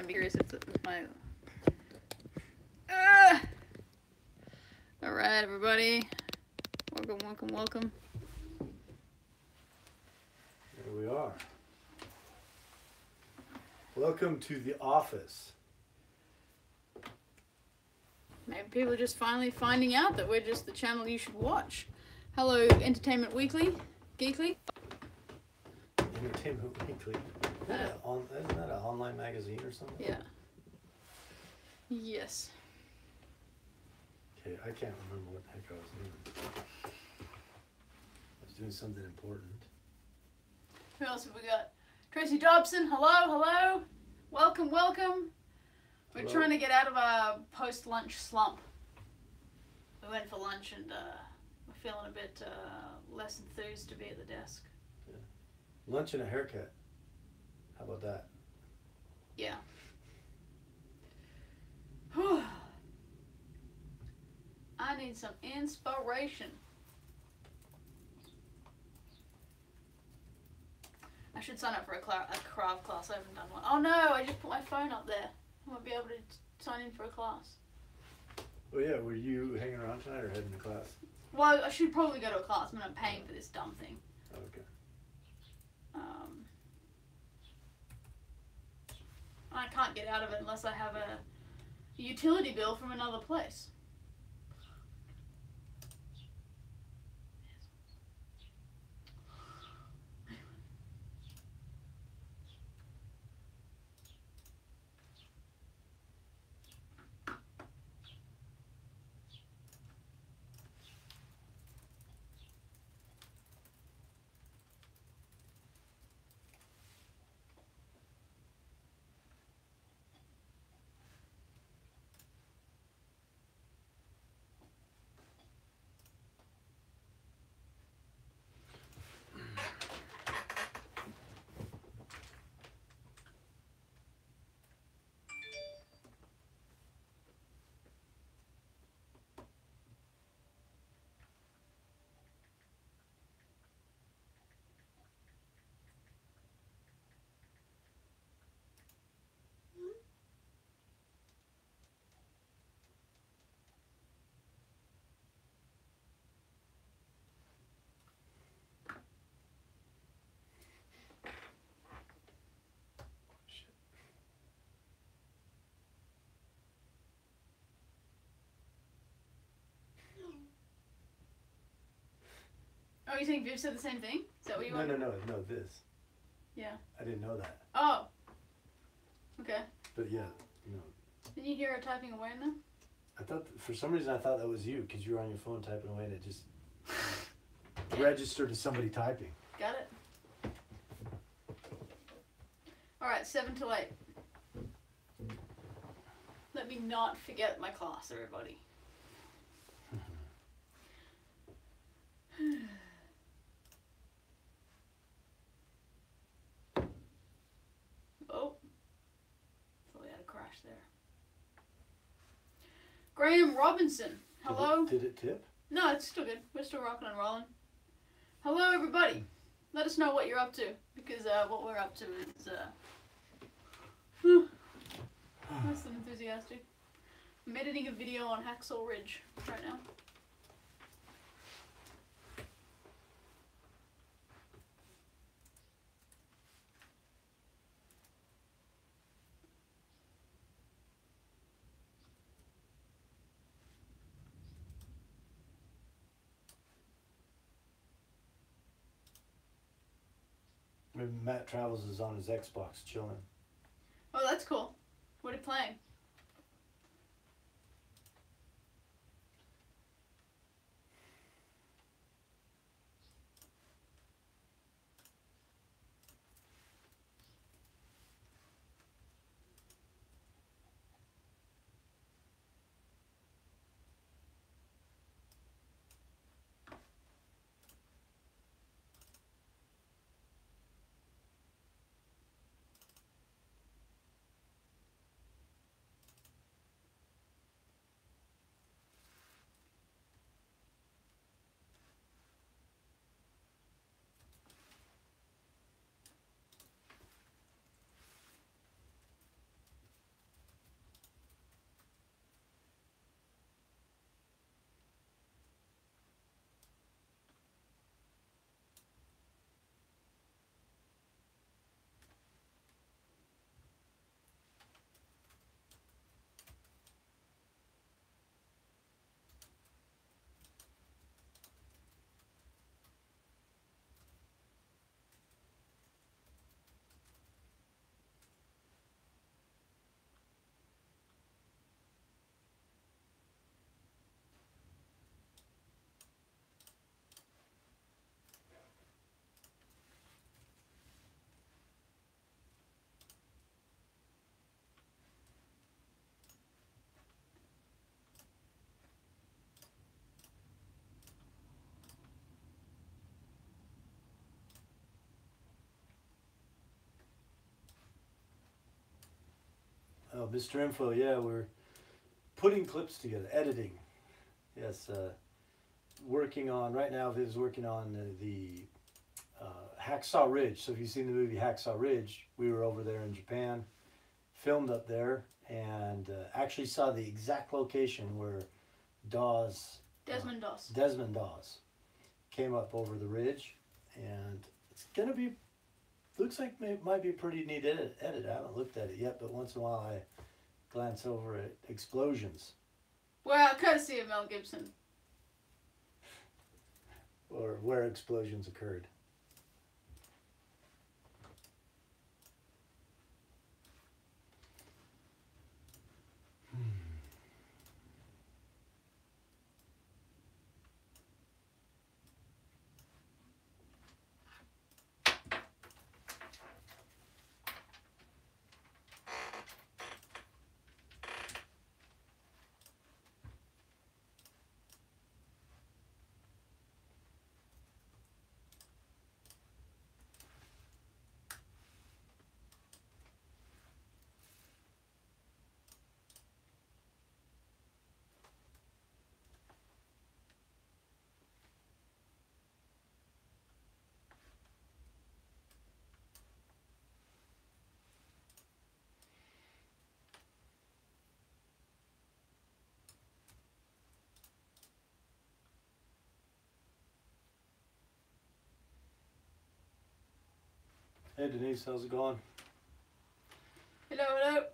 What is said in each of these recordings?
I'd be curious if my. All right, everybody. Welcome, welcome, welcome. Here we are. Welcome to the office. Maybe people are just finally finding out that we're just the channel you should watch. Hello, Entertainment Weekly, Geekly. Entertainment Weekly. Isn't that an online magazine or something? Yeah. Yes. Okay, I can't remember what the heck I was doing. I was doing something important. Who else have we got? Tracy Dobson, hello. Welcome. We're Hello. trying to get out of our post-lunch slump. We went for lunch and we're feeling a bit less enthused to be at the desk. Yeah. Lunch and a haircut. How about that? Yeah. I need some inspiration. I should sign up for a craft class. I haven't done one. Oh no, I just put my phone up there. I won't be able to sign in for a class. Oh yeah, were you hanging around tonight or heading to class? Well, I should probably go to a class. I mean, I'm paying for this dumb thing. Okay. I can't get out of it unless I have a utility bill from another place. Oh, you think Viv said the same thing? Is that what you want? No, this. Yeah. I didn't know that. Oh. Okay. But yeah, no. Didn't you hear her typing away in there? I thought, for some reason I thought that was you because you were on your phone typing away and it just registered as somebody typing. Got it. Alright, 7 till 8. Let me not forget my class, everybody. Oh. Thought we had a crash there. Graham Robinson. Hello. Did it tip? No, it's still good. We're still rocking and rolling. Hello, everybody. Let us know what you're up to, because what we're up to is less than enthusiastic. I'm editing a video on Hacksaw Ridge right now. Maybe Matt Travels is on his Xbox chilling. Oh, that's cool. What are you playing? Mr. Info, yeah, we're putting clips together, editing. Yes, working on, right now Viv's working on the Hacksaw Ridge. So if you've seen the movie Hacksaw Ridge, we were over there in Japan, filmed up there, and actually saw the exact location where Desmond Doss. Desmond Doss came up over the ridge, and it's gonna be, looks like it might be a pretty neat edit. I haven't looked at it yet, but once in a while I glance over at explosions. Well, courtesy of Mel Gibson. Or where explosions occurred. Hey Denise, how's it going? Hello, hello.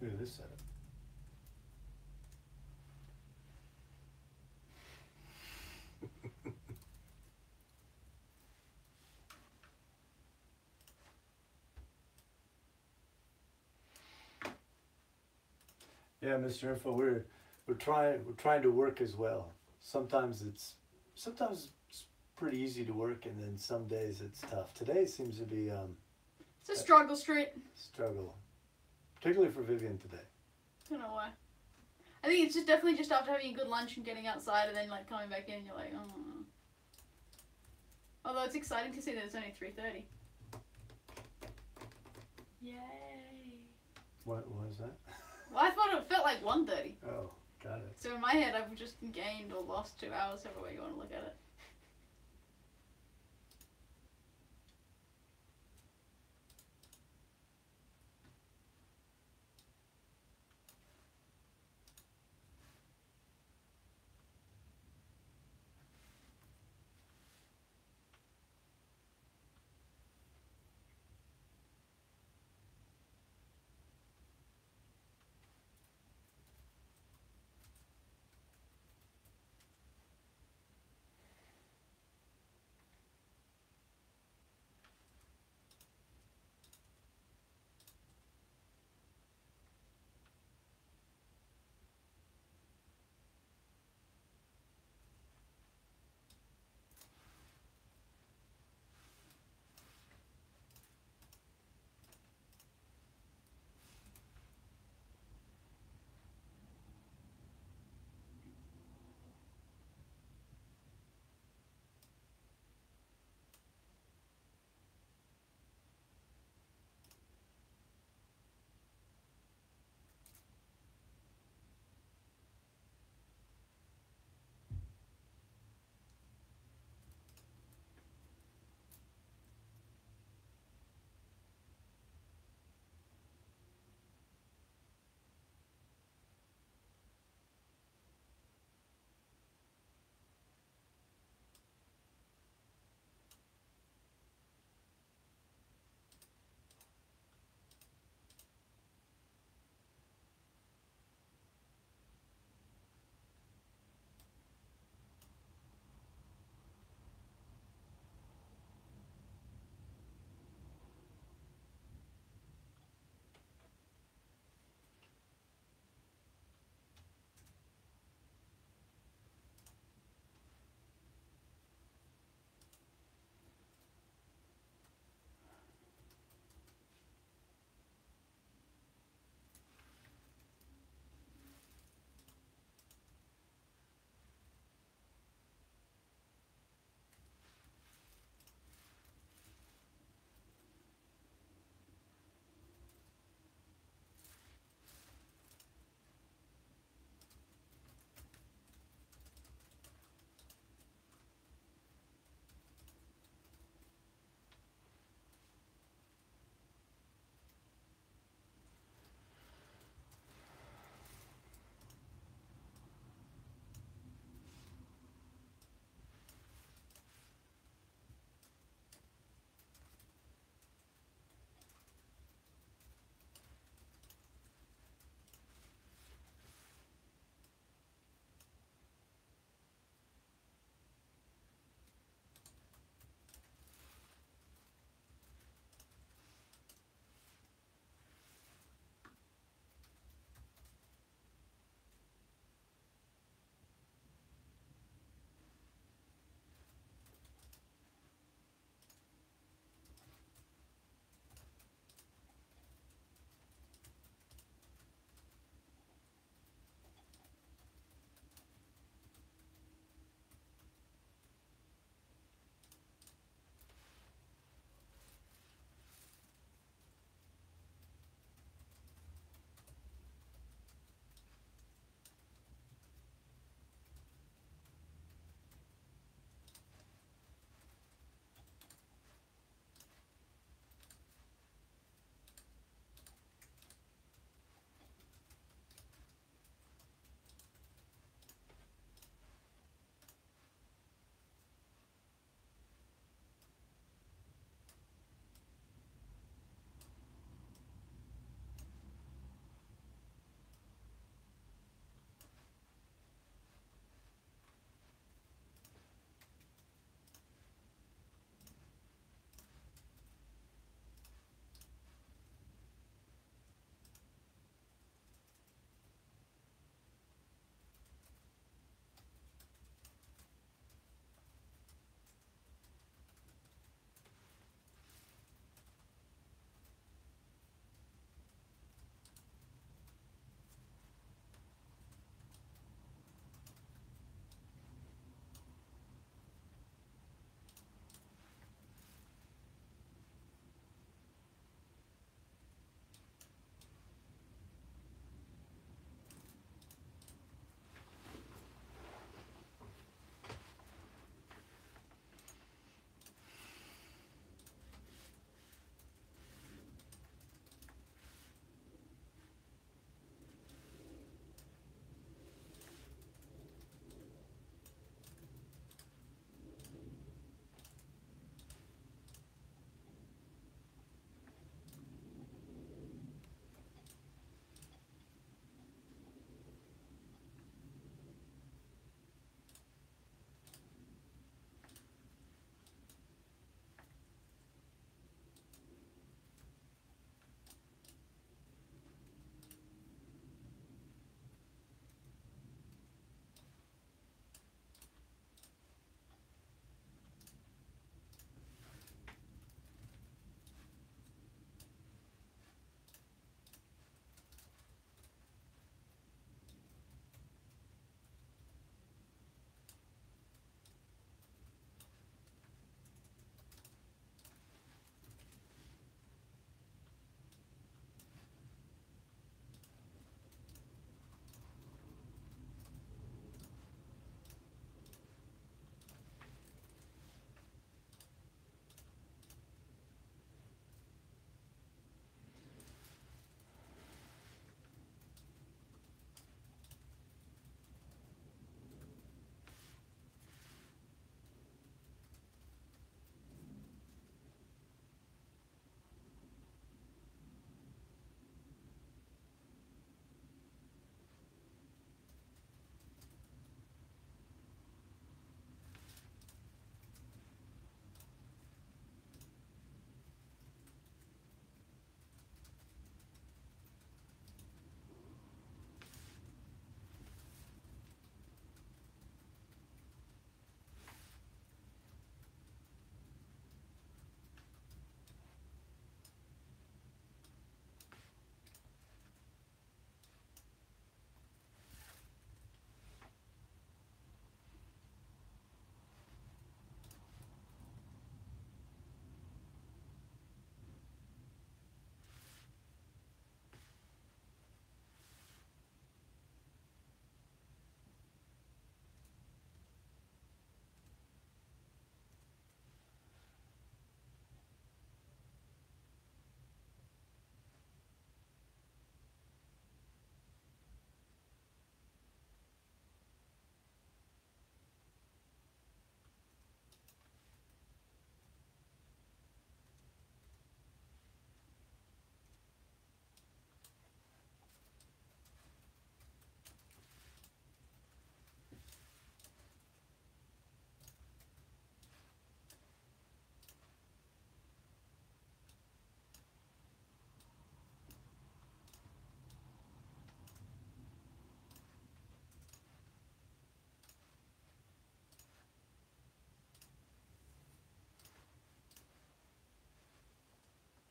Look at this setup. Yeah, Mr. Info, we're trying to work as well. Sometimes it's pretty easy to work, and then some days it's tough. Today seems to be It's a struggle street. struggle, particularly for Vivian today. I don't know why. I think it's just definitely just after having a good lunch and getting outside and then like coming back in, you're like, oh. Although it's exciting to see that it's only 3:30. Yay. What was that? Well, I thought it felt like 1:30. Oh, got it. So in my head, I've just gained or lost 2 hours, however way you want to look at it.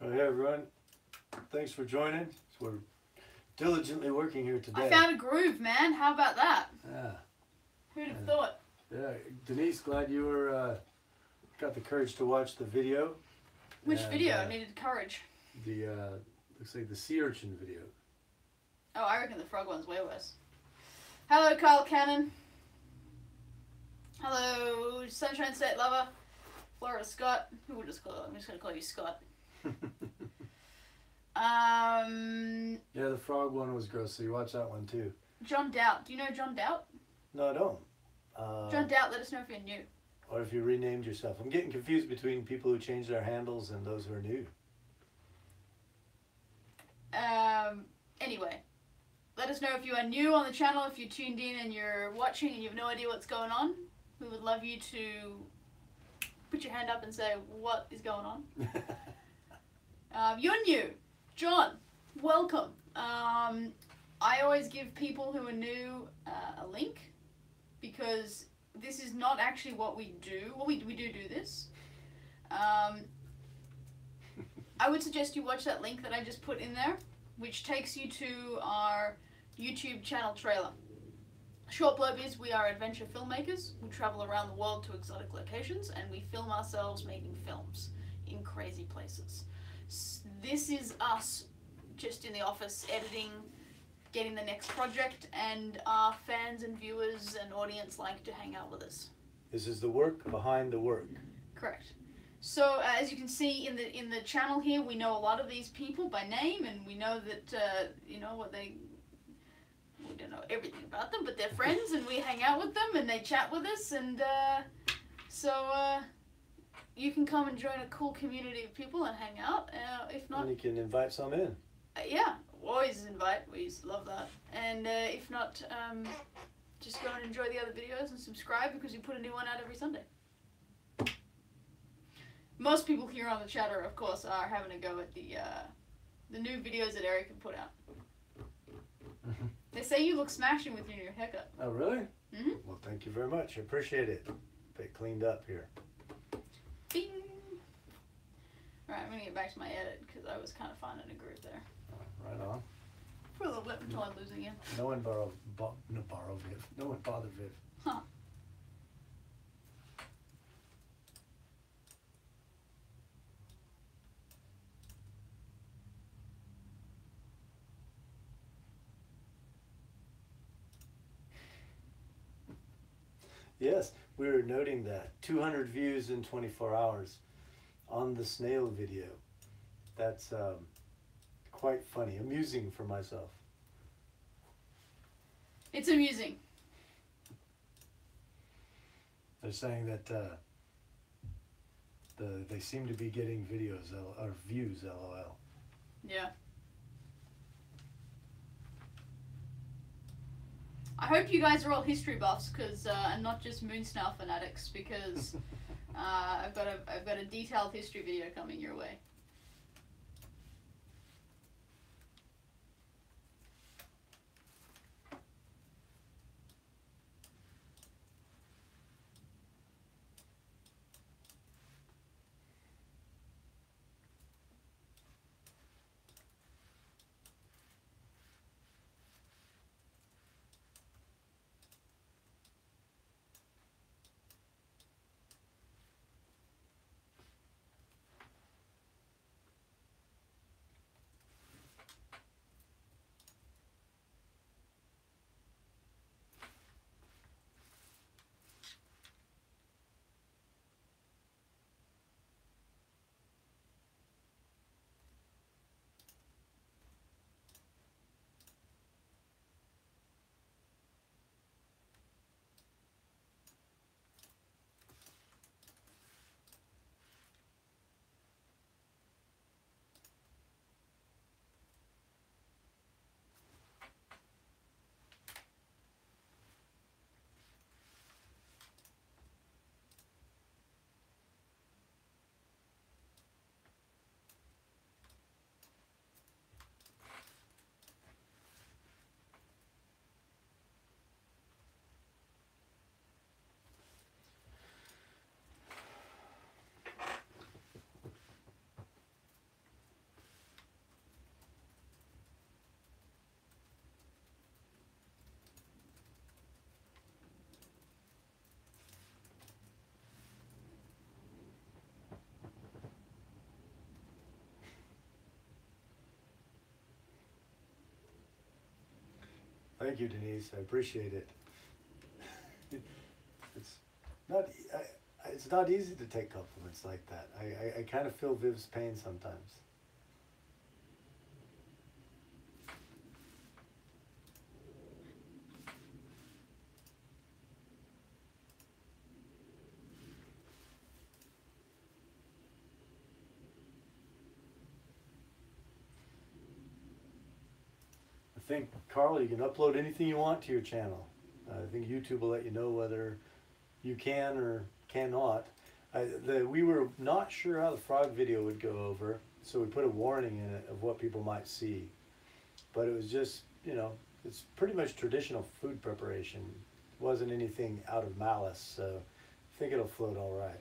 Hey everyone, thanks for joining. We're diligently working here today. I found a groove, man. How about that? Yeah. Who'd have thought? Yeah, Denise, glad you were got the courage to watch the video. Which video needed courage? The looks like the sea urchin video. Oh, I reckon the frog one's way worse. Hello, Carl Cannon. Hello, Sunshine State Lover. Florida Scott. Who will just call? I'm just gonna call you Scott. Yeah, the frog one was gross, so you watch that one too. John Doubt. Do you know John Doubt? No, I don't. John Doubt, let us know if you're new. Or if you renamed yourself. I'm getting confused between people who change their handles and those who are new. Anyway, let us know if you are new on the channel, if you tuned in and you're watching and you have no idea what's going on. We would love you to put your hand up and say, what is going on? You're new. John, welcome. I always give people who are new a link because this is not actually what we do. Well, we do this. I would suggest you watch that link that I just put in there, which takes you to our YouTube channel trailer. Short blurb is we are adventure filmmakers. We travel around the world to exotic locations and we film ourselves making films in crazy places. This is us just in the office editing, getting the next project, and our fans and viewers and audience like to hang out with us. This is the work behind the work. Correct. So as you can see in the channel here, we know a lot of these people by name, and we know that you know what they. We don't know everything about them, but they're friends, and we hang out with them, and they chat with us, and so you can come and join a cool community of people and hang out. If not, And you can invite some in. Yeah, always invite. We love that. And if not, just go and enjoy the other videos and subscribe because we put a new one out every Sunday. Most people here on the chatter, of course, are having a go at the new videos that Eric can put out. They say you look smashing with your new haircut. Oh, really? Mm-hmm. Well, thank you very much. I appreciate it. Bit cleaned up here. Bing! Alright, I'm going to get back to my edit because I was kind of finding a groove there. Right on. For a little bit until I lose again. No one borrow Viv. No one bother Viv. Huh. Yes, we were noting that 200 views in 24 hours on the snail video. That's quite funny, amusing for myself. It's amusing. They're saying that they seem to be getting videos or views, LOL. Yeah. I hope you guys are all history buffs, and not just Moonsnarl fanatics, because I've got a detailed history video coming your way. Thank you, Denise. I appreciate it. It's not. It's not easy to take compliments like that. I kind of feel Viv's pain sometimes. I think, Carl, you can upload anything you want to your channel. I think YouTube will let you know whether you can or cannot. We were not sure how the frog video would go over, so we put a warning in it of what people might see. But it was just, you know, it's pretty much traditional food preparation. It wasn't anything out of malice, so I think it'll float all right.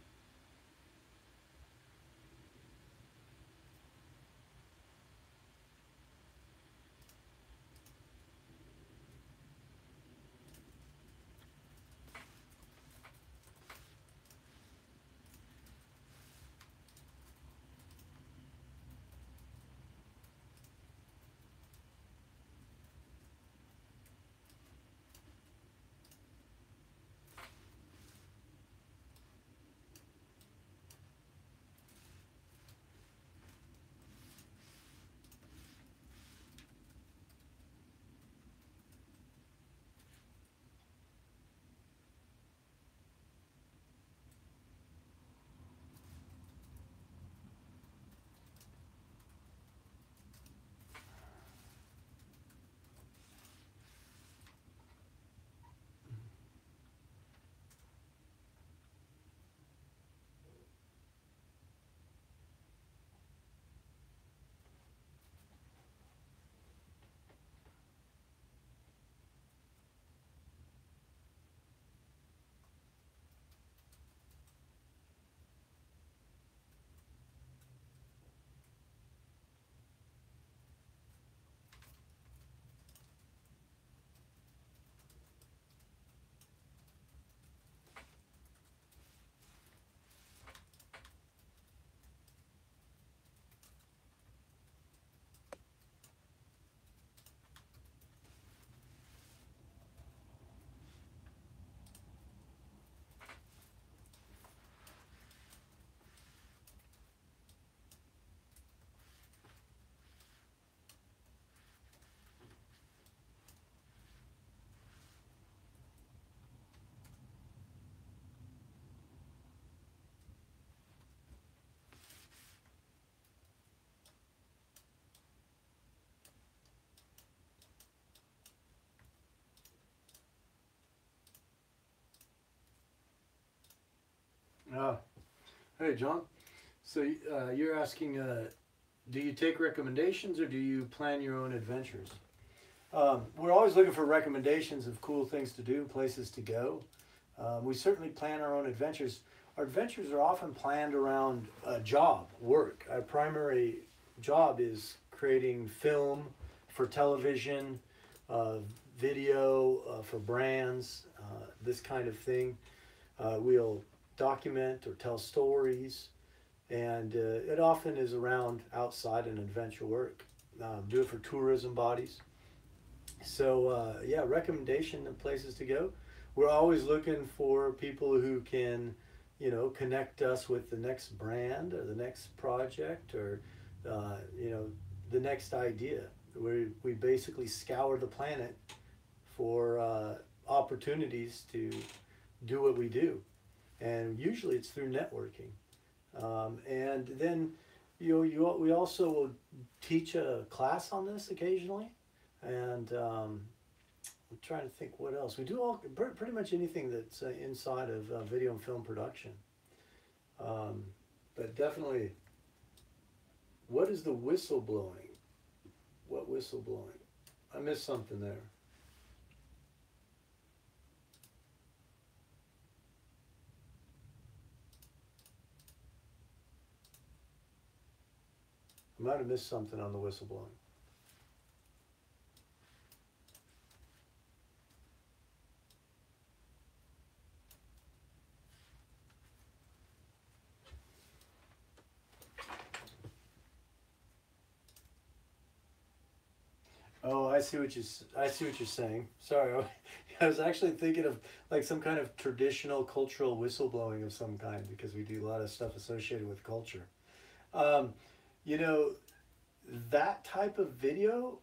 Hey, John. So you're asking, do you take recommendations or do you plan your own adventures? We're always looking for recommendations of cool things to do, places to go. We certainly plan our own adventures. Our adventures are often planned around job, work. Our primary job is creating film for television, video for brands, this kind of thing. We'll document or tell stories, and it often is around outside and adventure work. Do it for tourism bodies. So yeah, recommendation of places to go. We're always looking for people who can, you know, connect us with the next brand or the next project or, you know, the next idea. We basically scour the planet for opportunities to do what we do. And usually it's through networking. And then, you know, we also will teach a class on this occasionally. And I'm trying to think what else. We do all pretty much anything that's inside of video and film production. But definitely, what is the whistle blowing? What whistle blowing? I missed something there. I might have missed something on the whistleblowing. Oh, I see what you're saying. Sorry, I was actually thinking of like some kind of traditional cultural whistleblowing of some kind because we do a lot of stuff associated with culture. Um, you know, that type of video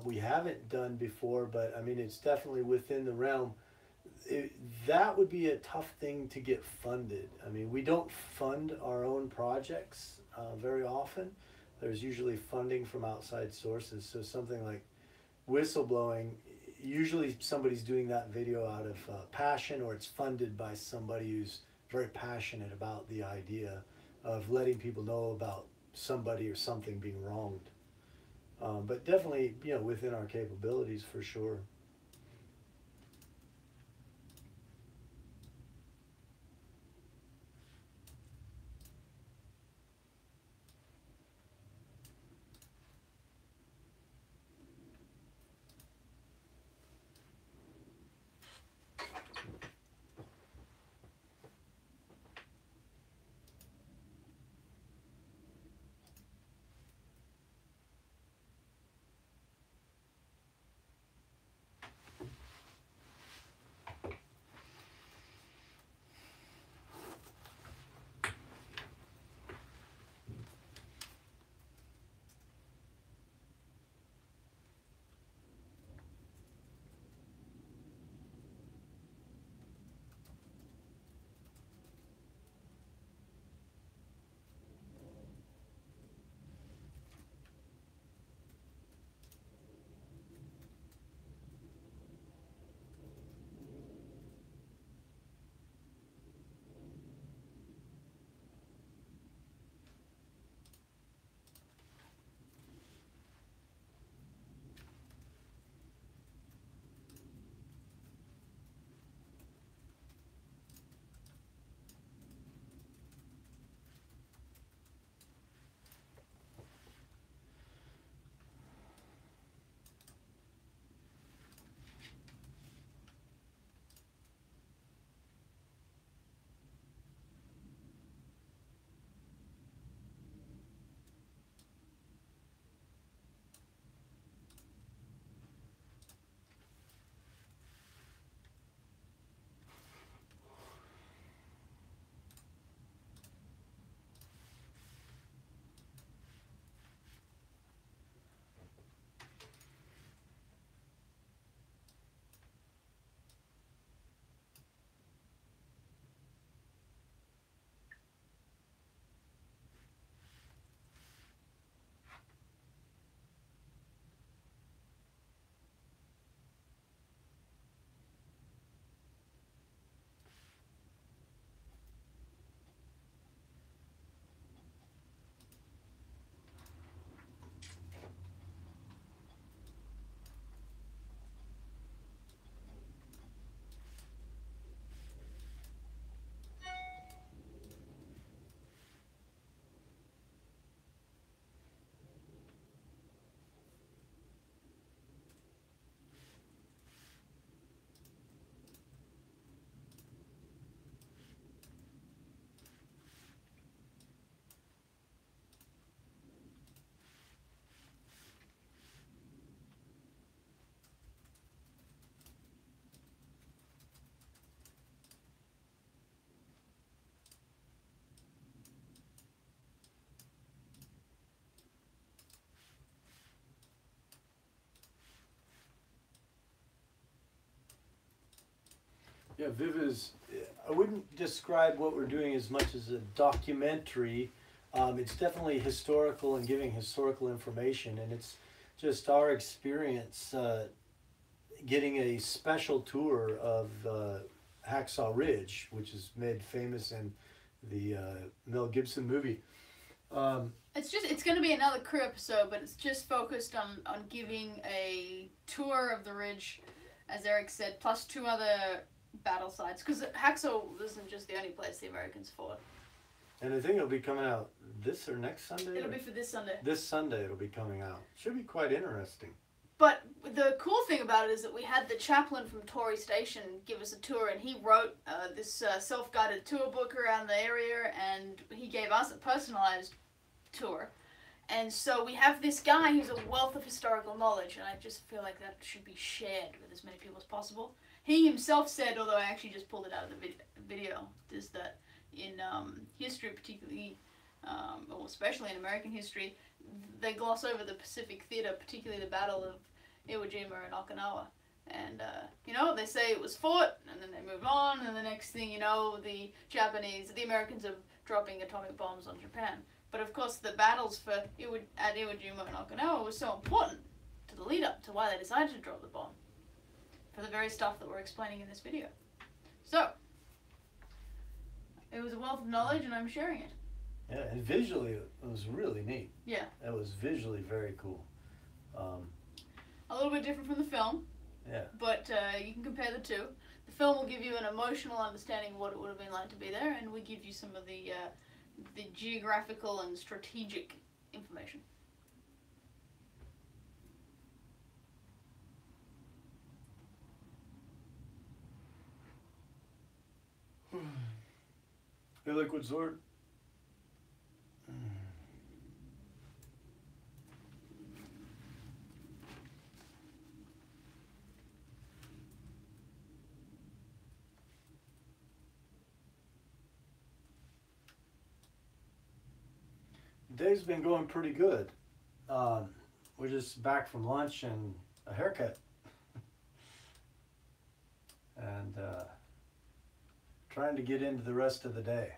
we haven't done before, but I mean, it's definitely within the realm. It, that would be a tough thing to get funded. I mean, we don't fund our own projects very often. There's usually funding from outside sources. So something like whistleblowing, usually somebody's doing that video out of passion, or it's funded by somebody who's very passionate about the idea of letting people know about somebody or something being wronged. But definitely, you know, within our capabilities for sure. Yeah, Viv is. I wouldn't describe what we're doing as much as a documentary. It's definitely historical and giving historical information, and it's just our experience getting a special tour of Hacksaw Ridge, which is made famous in the Mel Gibson movie. Um, It's going to be another crew episode, but it's just focused on giving a tour of the ridge, as Eric said, plus two other battle sites. Because Hacksaw isn't just the only place the Americans fought. and I think it'll be coming out this or next Sunday. It'll be for this Sunday. This Sunday it'll be coming out. Should be quite interesting. But the cool thing about it is that we had the chaplain from Tory Station give us a tour, and he wrote this self-guided tour book around the area, and he gave us a personalized tour. And so we have this guy who's a wealth of historical knowledge, and I just feel like that should be shared with as many people as possible. He himself said, although I actually just pulled it out of the video, is that in history, particularly, or especially in American history, they gloss over the Pacific Theater, particularly the Battle of Iwo Jima and Okinawa. And, they say it was fought, and then they move on, and the next thing you know, the Americans are dropping atomic bombs on Japan. But of course, the battles at Iwo Jima and Okinawa were so important to the lead up to why they decided to drop the bomb. For the very stuff that we're explaining in this video. So, it was a wealth of knowledge, and I'm sharing it. Yeah, and visually, it was really neat. Yeah. It was visually very cool. A little bit different from the film. Yeah. But you can compare the two. The film will give you an emotional understanding of what it would have been like to be there, and we give you some of the geographical and strategic information. Hey, Liquid Sword. Day's been going pretty good. We're just back from lunch and a haircut. And trying to get into the rest of the day.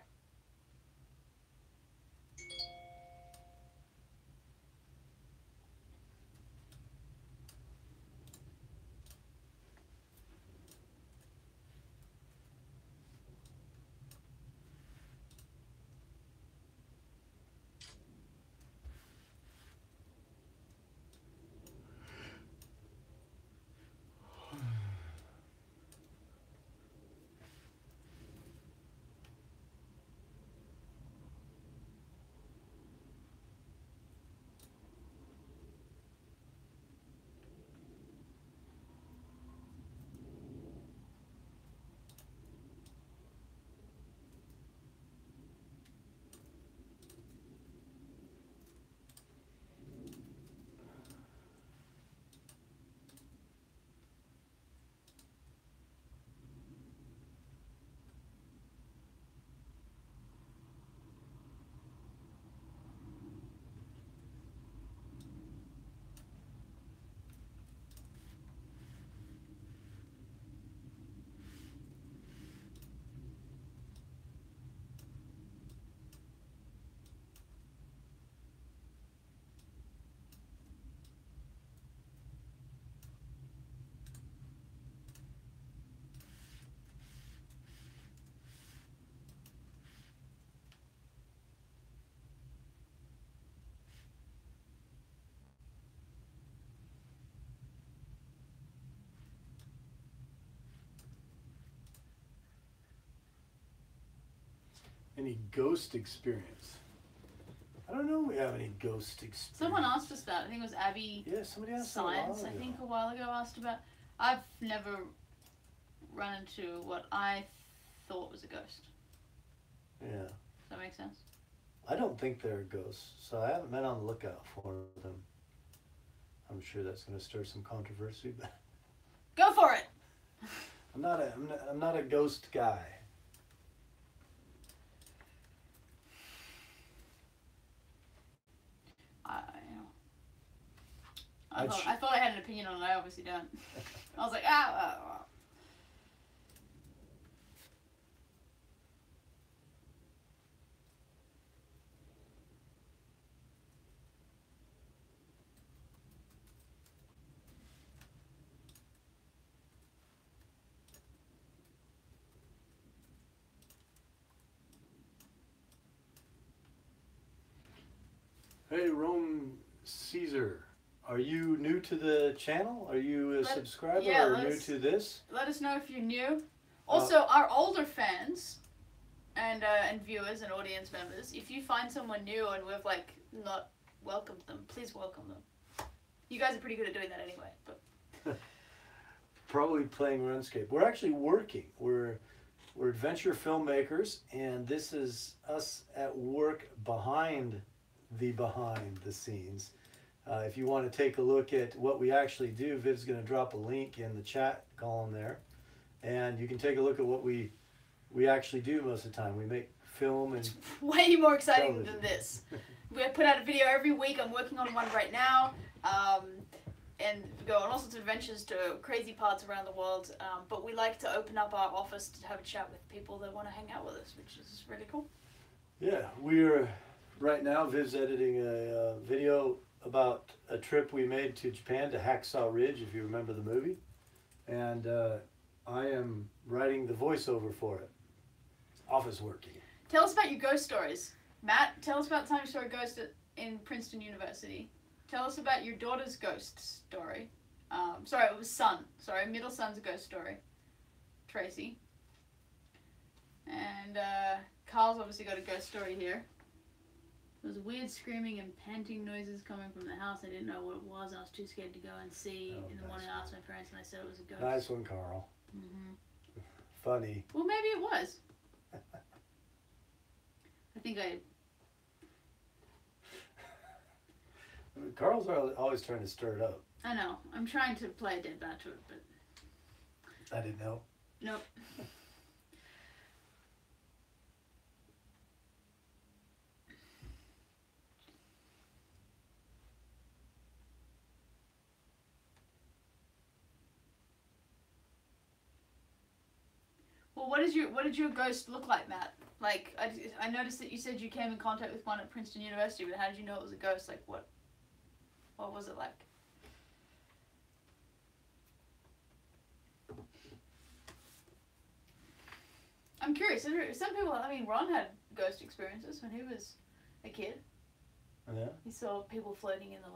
Any ghost experience? I don't know if we have any ghost experience. Someone asked us that. I think it was Abby. Yeah, somebody asked Science, that I think, a while ago asked about. I've never run into what I thought was a ghost. Yeah. Does that make sense? I don't think they're ghosts, so I haven't been on the lookout for them. I'm sure that's going to stir some controversy, but go for it. I'm not a ghost guy. I thought I had an opinion on it. I obviously don't. I was like, ah. Hey, Rome Caesar. Are you new to the channel? Are you a subscriber or new to this? Let us know if you're new. Also, our older fans and viewers and audience members, if you find someone new and we've not welcomed them, please welcome them. You guys are pretty good at doing that anyway. But probably playing RuneScape. We're actually working. We're adventure filmmakers, and this is us at work behind the behind the scenes. If you want to take a look at what we actually do, Viv's going to drop a link in the chat column there, and you can take a look at what we actually do most of the time. We make film and way more exciting television. than this. We put out a video every week. I'm working on one right now, and we go on all sorts of adventures to crazy parts around the world. But we like to open up our office to have a chat with people that want to hang out with us, which is really cool. Yeah, we're right now. Viv's editing a video about a trip we made to Japan to Hacksaw Ridge, if you remember the movie, and I am writing the voiceover for it. It's office working. Tell us about your ghost stories. Matt, tell us about the time you saw a ghost in Princeton University. Tell us about your daughter's ghost story. Sorry, it was son. Sorry, middle son's ghost story. Tracy. And Carl's obviously got a ghost story here. There was weird screaming and panting noises coming from the house. I didn't know what it was. I was too scared to go and see. In the morning I asked my parents and I said it was a ghost. Nice one, Carl. Mm-hmm. Funny. Well, maybe it was. I think Carl's always trying to stir it up. I know. I'm trying to play a dead bat to it, but... I didn't know. Nope. Well, what did your ghost look like, Matt? Like, I noticed that you said you came in contact with one at Princeton University, but how did you know it was a ghost? Like, what was it like? I'm curious. Some people, I mean, Ron had ghost experiences when he was a kid. Yeah. He saw people floating in the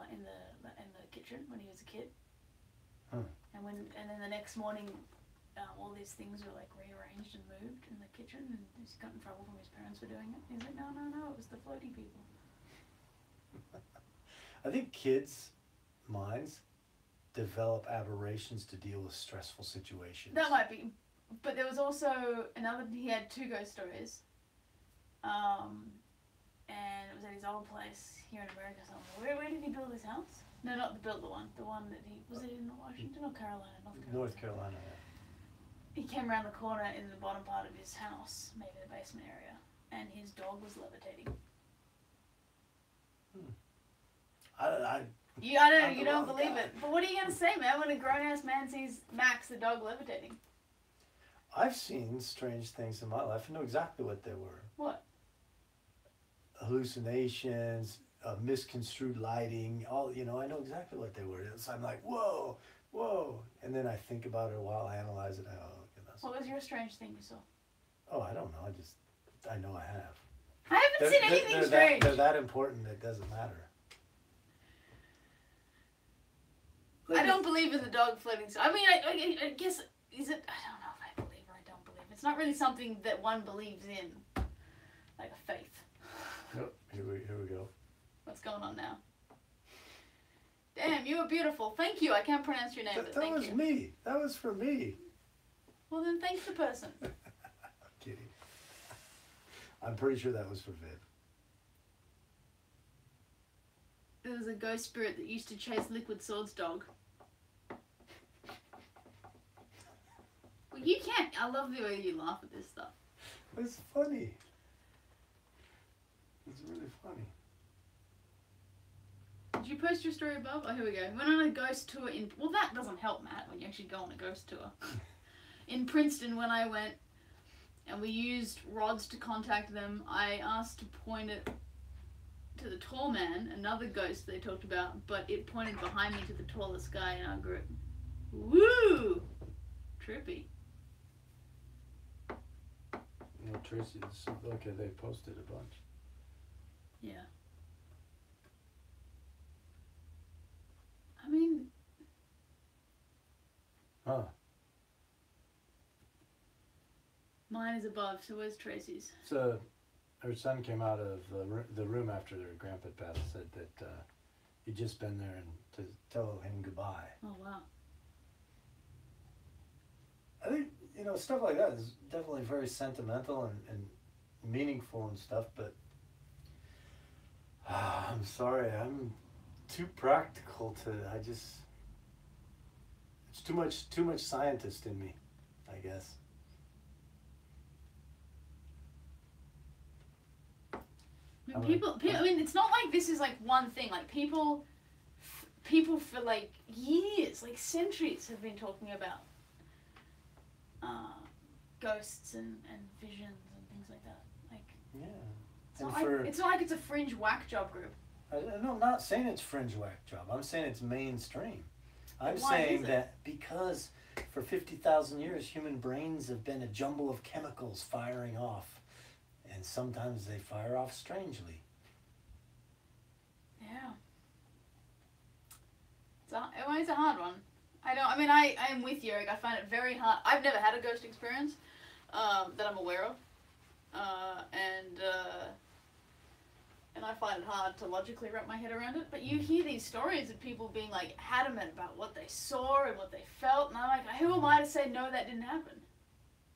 kitchen when he was a kid. Huh. And then the next morning, all these things were like rearranged and moved in the kitchen, and he's got in trouble from his parents for doing it. He's like, no, it was the floaty people. I think kids' minds develop aberrations to deal with stressful situations. That might be, but there was also another. He had two ghost stories, and it was at his old place here in America somewhere. Where did he build his house? No, not the one. The one that was it in Washington or Carolina? North Carolina. Yeah. He came around the corner in the bottom part of his house, maybe the basement area, and his dog was levitating. You don't believe it. But what are you going to say, man, when a grown-ass man sees Max, the dog, levitating? I've seen strange things in my life. I know exactly what they were. What? Hallucinations, misconstrued lighting, I know exactly what they were. So I'm like, whoa. And then I think about it a while, analyze it. What was your strange thing you saw? Oh, I don't know. I know I have. I haven't seen anything strange. They're that important it doesn't matter. I don't believe in the dog floating. I mean, I guess, is it, I don't know if I believe or I don't believe. It's not really something that one believes in, like a faith. Nope. Here we go. What's going on now? Damn, you were beautiful. Thank you. I can't pronounce your name, but thank you. That was me. That was for me. Well, then thank the person. I'm kidding. I'm pretty sure that was for Viv. There was a ghost spirit that used to chase Liquid Sword's dog. Well, you can't. I love the way you laugh at this stuff. It's funny. It's really funny. Did you post your story above? Oh, here we go. Went on a ghost tour in... Well, that doesn't help, Matt, when you actually go on a ghost tour. In Princeton, when I went, and we used rods to contact them, I asked to point it to the tall man, another ghost they talked about, but it pointed behind me to the tallest guy in our group. Woo! Trippy. No, Tracy, okay, they posted a bunch. Yeah. I mean... Huh. Mine is above, so where's Tracy's? So, her son came out of the room after their grandpa passed, said that he'd just been there and to tell him goodbye. Oh, wow. I think, stuff like that is definitely very sentimental and meaningful and stuff, but I'm sorry, I'm too practical to. It's too much scientist in me, I guess. I mean, it's not like this is like one thing. Like people for like years, like centuries, have been talking about ghosts and visions and things like that. Like, Yeah. it's not like it's a fringe whack job group. I'm not saying it's fringe whack job. I'm saying it's mainstream. I'm Why saying is it? that because for 50,000 years, human brains have been a jumble of chemicals firing off. And sometimes they fire off strangely. Yeah. It's a hard one. I am with you, Eric. I find it very hard. I've never had a ghost experience that I'm aware of. And I find it hard to logically wrap my head around it. But you hear these stories of people being like adamant about what they saw and what they felt, and I'm like, who am I to say no, that didn't happen?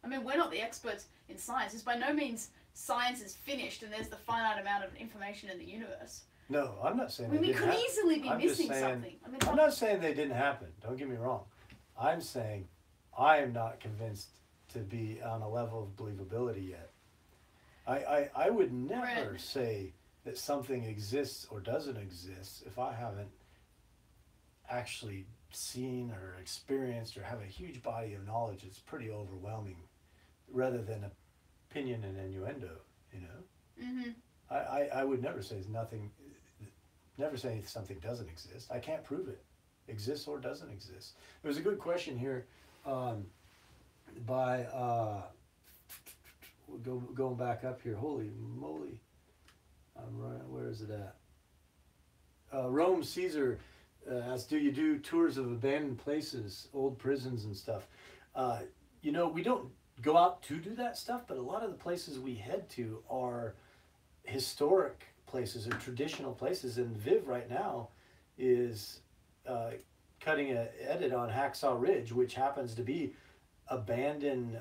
I mean, we're not the experts in science. It's by no means science is finished and there's the finite amount of information in the universe. No, I'm not saying We could easily be missing something. I'm not saying they didn't happen. Don't get me wrong. I'm saying I am not convinced to be on a level of believability yet. I would never say that something exists or doesn't exist if I haven't actually seen or experienced or have a huge body of knowledge that's pretty overwhelming rather than opinion and innuendo, you know? Mm-hmm. I would never say something doesn't exist. I can't prove it exists or doesn't exist. There's a good question here by going back up here. Holy moly. I'm right. Where is it at? Rome Caesar asks, do you do tours of abandoned places, old prisons and stuff? You know, we don't go out to do that stuff, but a lot of the places we head to are historic places or traditional places. And Viv right now is cutting an edit on Hacksaw Ridge, which happens to be abandoned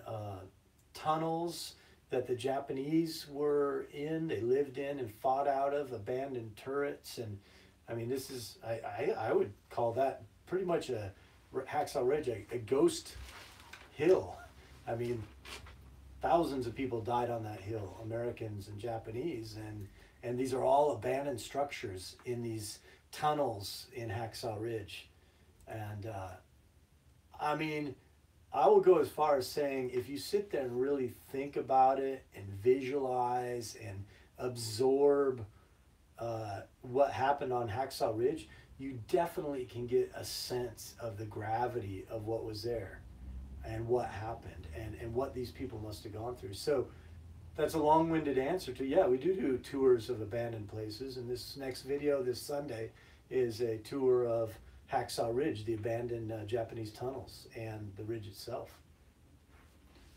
tunnels that the Japanese were in, they lived in and fought out of, abandoned turrets. And I mean, this is, I would call that pretty much a Hacksaw Ridge, a ghost hill. I mean, thousands of people died on that hill, Americans and Japanese, and these are all abandoned structures in these tunnels in Hacksaw Ridge. And I mean, I will go as far as saying if you sit there and really think about it and visualize and absorb what happened on Hacksaw Ridge, you definitely can get a sense of the gravity of what was there and what happened and what these people must have gone through. So that's a long-winded answer to, yeah, we do tours of abandoned places. And this next video this Sunday is a tour of Hacksaw Ridge, the abandoned Japanese tunnels and the ridge itself.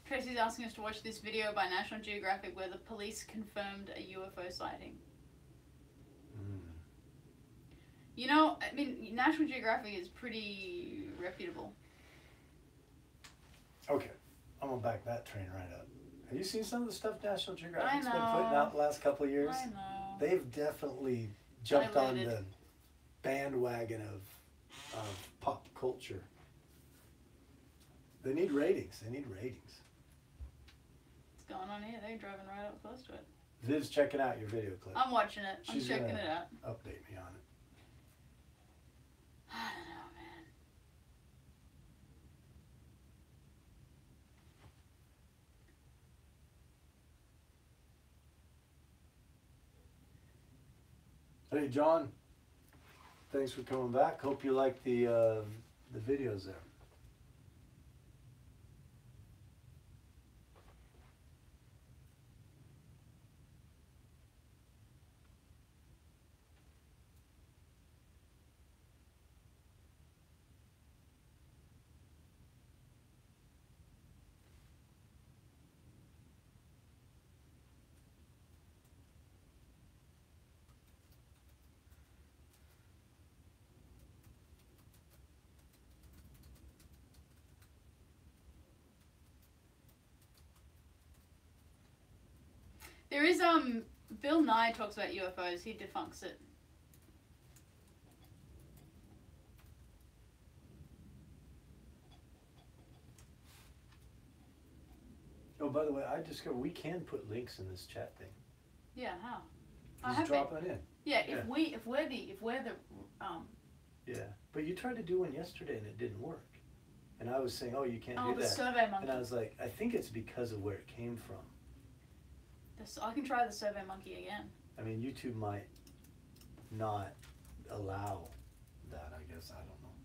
Tracy's asking us to watch this video by National Geographic where the police confirmed a UFO sighting. You know, I mean, National Geographic is pretty reputable. Okay, I'm gonna back that train right up. Have you seen some of the stuff National Geographic's been putting out the last couple of years? I know. They've definitely jumped on the bandwagon of pop culture. They need ratings. What's going on here? They're driving right up close to it. Viv's checking out your video clip. I'm watching it. I'm She's checking it out. Update me on it. I don't know, man. Hey, John. Thanks for coming back. Hope you like the videos there. There is Bill Nye talks about UFOs. He defunks it. Oh, by the way, I discovered we can put links in this chat thing. Yeah, how? I Just have drop been. it in. Yeah, Yeah. if we're the Yeah, but you tried to do one yesterday and it didn't work. And I was saying, oh, you can't oh, do the that. Survey Monkey. And I was like, I think it's because of where it came from. I can try the Survey Monkey again. I mean, YouTube might not allow that, I guess. I don't know.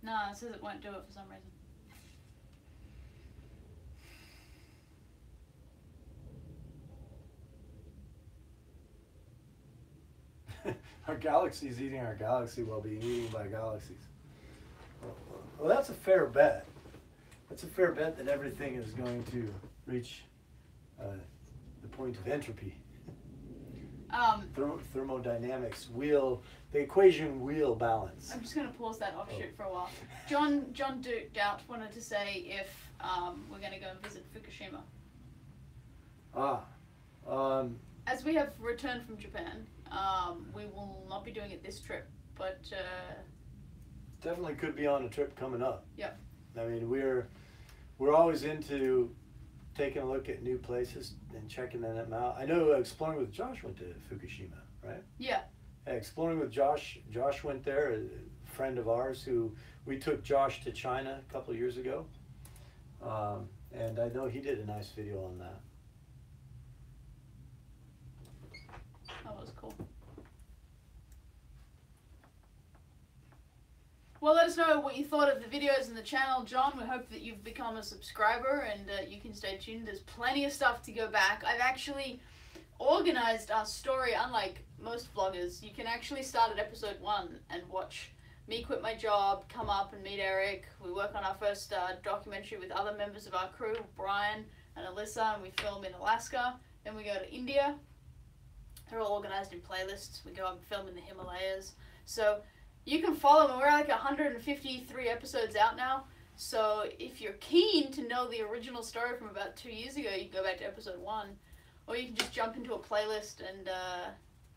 No, it says it won't do it for some reason. Our galaxy's eating our galaxy while being eaten by galaxies. Well, that's a fair bet. That's a fair bet that everything is going to reach the point of entropy. Thermodynamics the equation will balance. I'm just going to pause that offshoot for a while. John Doubt wanted to say if we're going to go and visit Fukushima. As we have returned from Japan, we will not be doing it this trip, but definitely could be on a trip coming up. Yep. I mean, we're always into taking a look at new places and checking them out. I know Exploring with Josh went to Fukushima, right? Yeah. Exploring with Josh went there, a friend of ours who we took Josh to China a couple of years ago. And I know he did a nice video on that. That was cool. Well, let us know what you thought of the videos and the channel, John. We hope that you've become a subscriber and you can stay tuned. There's plenty of stuff to go back. I've actually organized our story, unlike most vloggers. You can actually start at episode 1 and watch me quit my job, come up and meet Eric. We work on our first documentary with other members of our crew, Brian and Alyssa, and we film in Alaska. Then we go to India. They're all organized in playlists. We go up and film in the Himalayas. So you can follow me. We're like 153 episodes out now. So if you're keen to know the original story from about 2 years ago, you can go back to episode 1. Or you can just jump into a playlist and,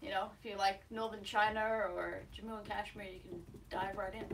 you know, if you like Northern China or Jammu and Kashmir, you can dive right in.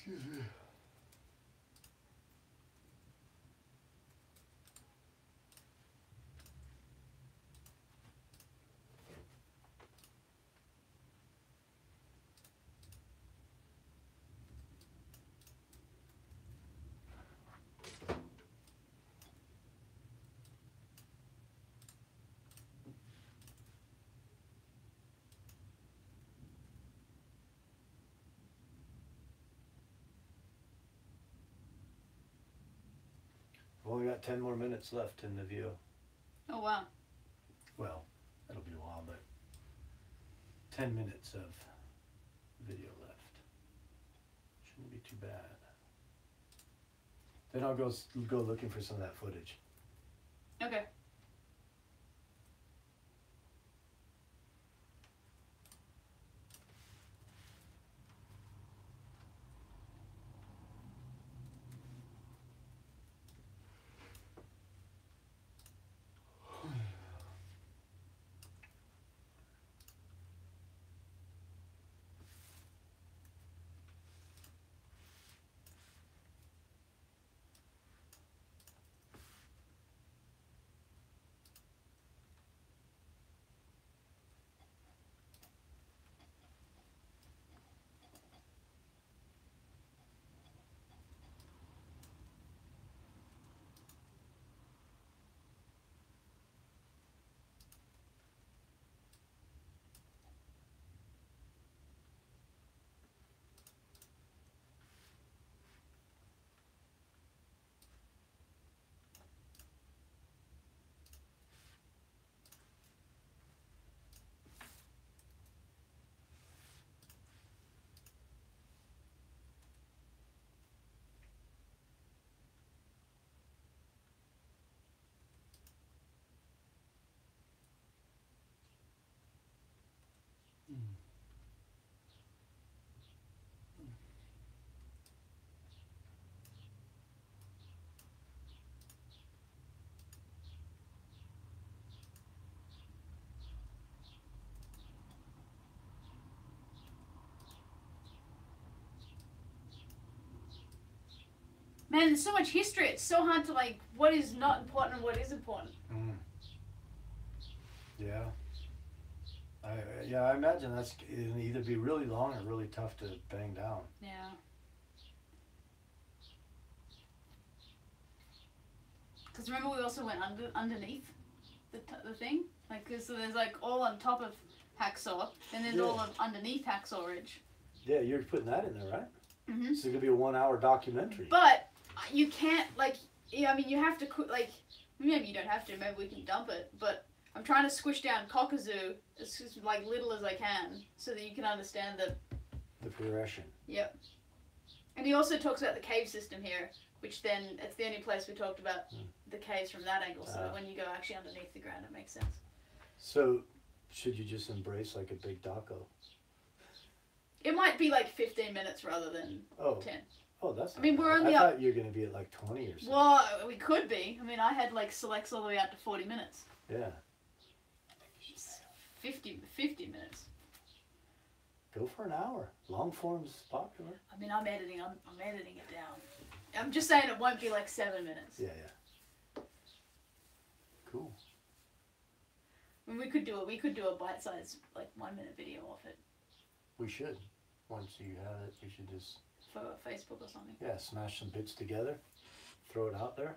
Excuse me. We've only got 10 more minutes left in the view. Oh wow. Well, that'll be a while, but 10 minutes of video left. Shouldn't be too bad. Then I'll go looking for some of that footage. Okay. Man, there's so much history. It's so hard to like what is not important and what is important. Mm. Yeah. I imagine that's it'll either be really long or really tough to bang down. Yeah. Because remember we also went underneath the thing? Like, so there's like all on top of Hacksaw, and there's all of underneath Hacksaw Ridge. Yeah, you're putting that in there, right? Mm-hmm. So it's going to be a 1 hour documentary. But you can't, like, yeah, I mean, you have to, like, maybe you don't have to, maybe we can dump it, but I'm trying to squish down Cockazoo as like little as I can so that you can understand the progression. Yep. And he also talks about the cave system here, which then, it's the only place we talked about the caves from that angle, so that when you go actually underneath the ground, it makes sense. So, should you just embrace like a big doco? It might be like 15 minutes rather than 10. Oh, that's I mean, bad. we're only I thought you were going to be at like 20 or something. Well, we could be. I mean, I had like selects all the way out to 40 minutes. Yeah. 50 minutes. Go for an hour. Long form's popular. I mean, I'm editing it down. I'm just saying it won't be like 7 minutes. Yeah. Cool. I mean, we could do a bite-sized like 1 minute video off it. We should. Once you have it, we should just for Facebook or something. Yeah, smash some bits together, throw it out there.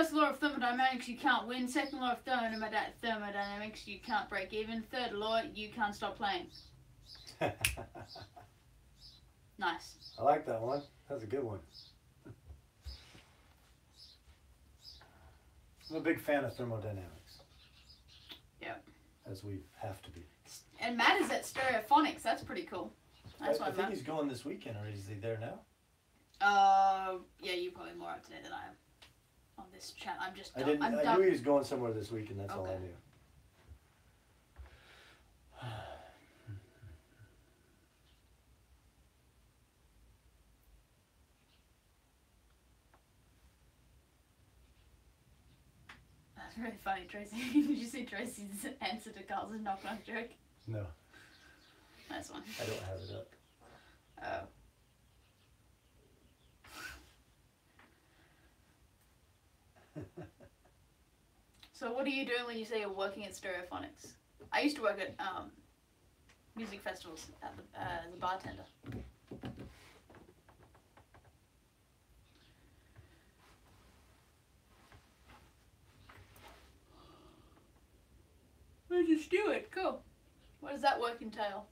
First law of thermodynamics, you can't win. Second law of thermodynamics, you can't break even. Third law, you can't stop playing. Nice. I like that one. That's a good one. I'm a big fan of thermodynamics. Yep. As we have to be. And Matt is at Stereophonics. That's pretty cool. That's I why think Matt. he's going this weekend, or is he there now? Yeah, you're probably more up to date than I am on this chat. I'm just. I didn't. I'm I done. knew he was going somewhere this weekend. That's all I Okay. knew. That's really funny, Tracy. Did you see Tracy's answer to Carl's knock knock joke? No, Nice one. I don't have it up. Oh. So what are you doing when you say you're working at Stereophonics? I used to work at music festivals as a bartender. Mr. Stewart, cool. What does that work entail?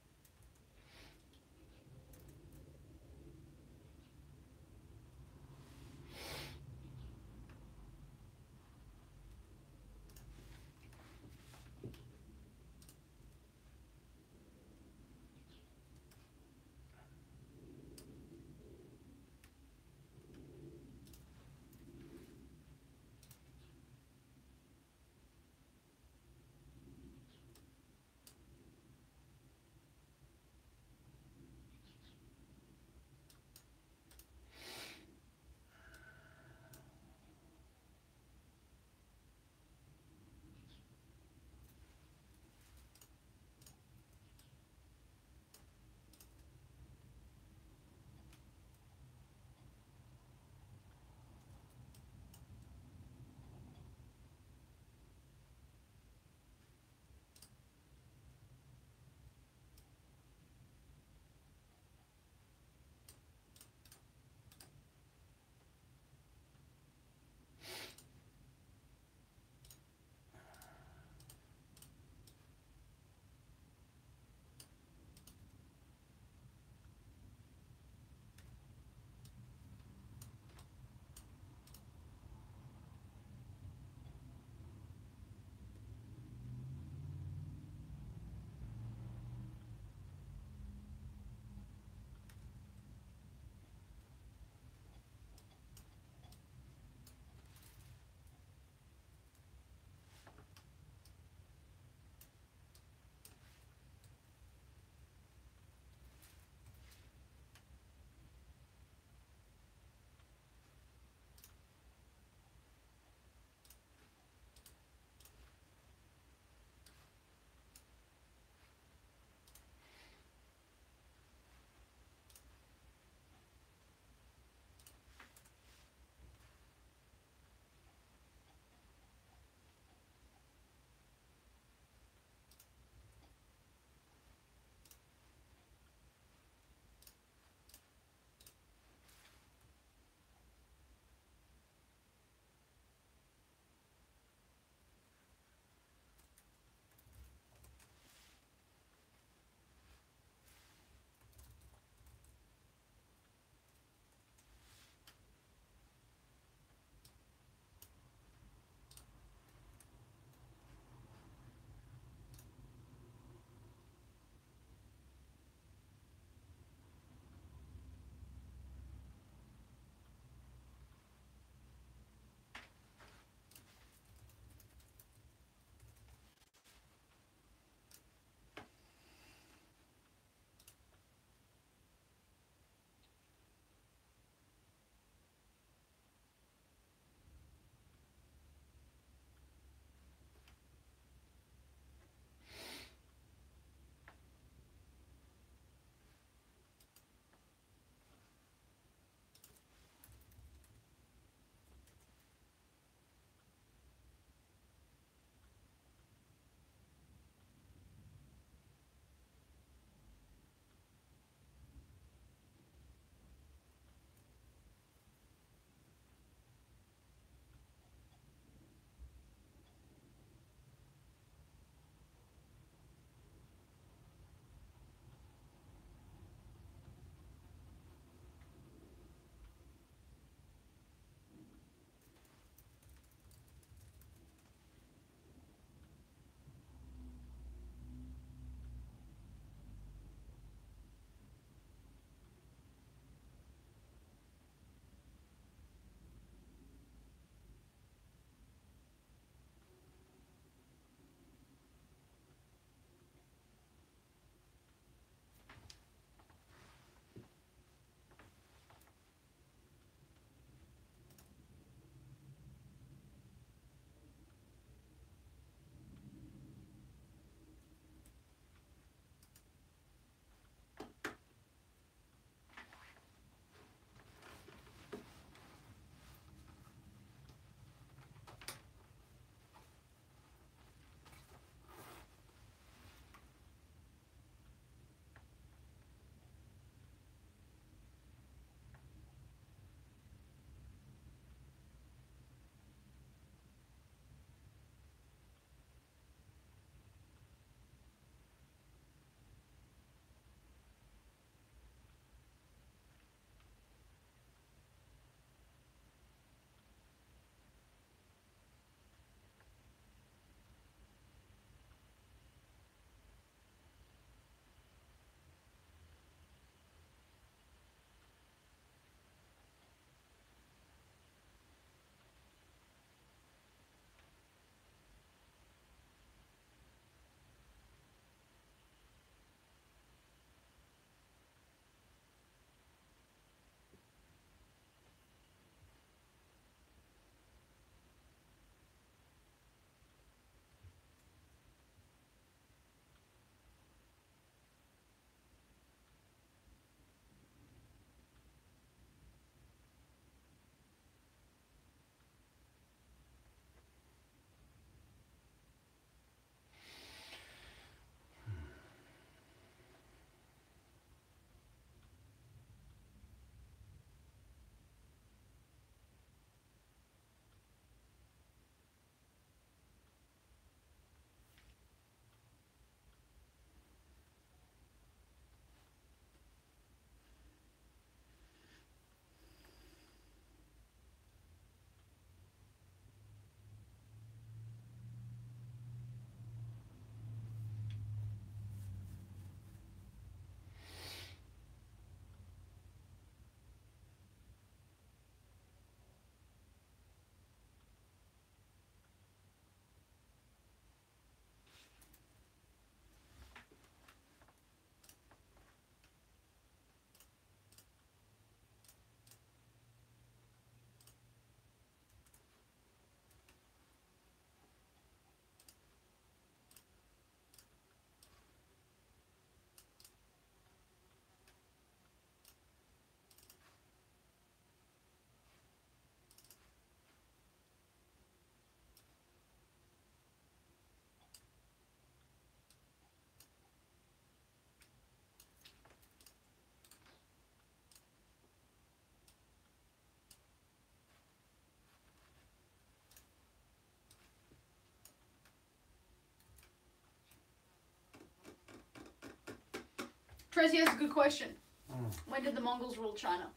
Tracy has a good question. Mm. When did the Mongols rule China?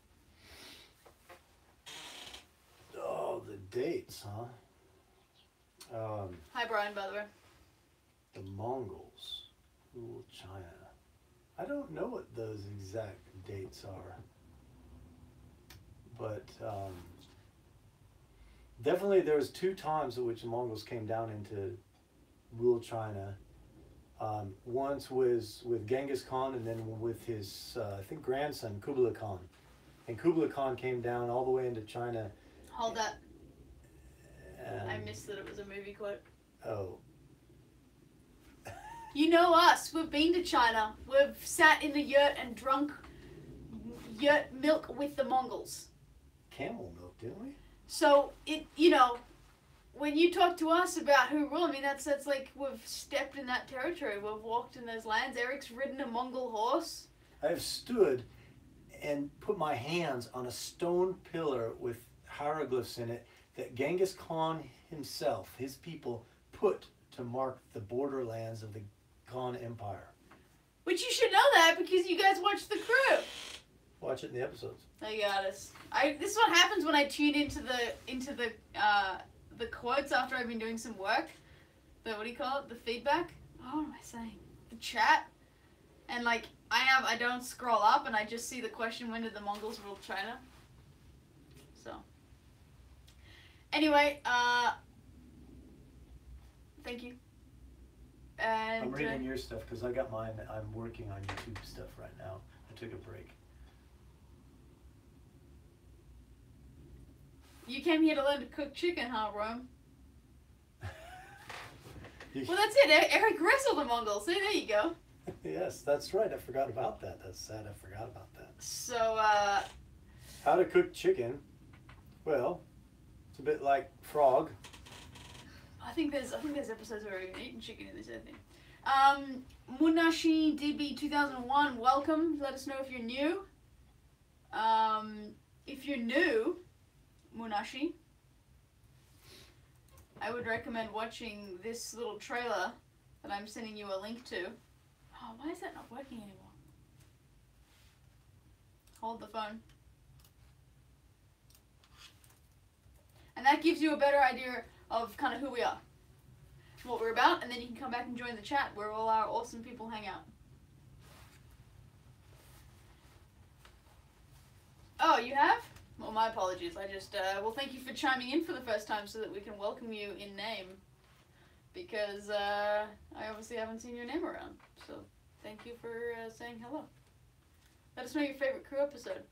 Oh, the dates, huh? Hi, Brian, by the way. The Mongols ruled China. I don't know what those exact dates are, but definitely there's two times at which the Mongols came down into rule China. Once was with Genghis Khan, and then with his, I think, grandson, Kublai Khan. And Kublai Khan came down all the way into China. Hold that. And, I missed that it was a movie quote. oh. You know us. We've been to China. We've sat in the yurt and drunk yurt milk with the Mongols. Camel milk, didn't we? So, when you talk to us about who ruled, I mean, that's like we've stepped in that territory. We've walked in those lands. Eric's ridden a Mongol horse. I have stood and put my hands on a stone pillar with hieroglyphs in it that Genghis Khan himself, his people, put to mark the borderlands of the Khan Empire. Which you should know that because you guys watched The Crew. Watch it in the episodes. I got us. This is what happens when I tune into the quotes after I've been doing some work. What do you call it? The feedback? Oh, what am I saying? The chat. And I don't scroll up and I just see the question, when did the Mongols rule China? So. Anyway, thank you. And I'm reading your stuff because I got mine. I'm working on YouTube stuff right now. I took a break. You came here to learn to cook chicken, huh, Rome? Well, that's it. Eric wrestled the Mongols. See, there you go. Yes, that's right. I forgot about that. That's sad. I forgot about that. So, how to cook chicken? Well, it's a bit like frog. I think there's episodes where we're even eating chicken in this, I think. Munashi DB 2001, welcome. Let us know if you're new. If you're new, Munashi, I would recommend watching this little trailer that I'm sending you a link to. Oh, why is that not working anymore? Hold the phone. And that gives you a better idea of kind of who we are, what we're about, and then you can come back and join the chat where all our awesome people hang out. Oh, you have? Well, my apologies. I just, well, thank you for chiming in for the first time so that we can welcome you in name. Because, I obviously haven't seen your name around. So, thank you for saying hello. Let us know your favorite Crew episode.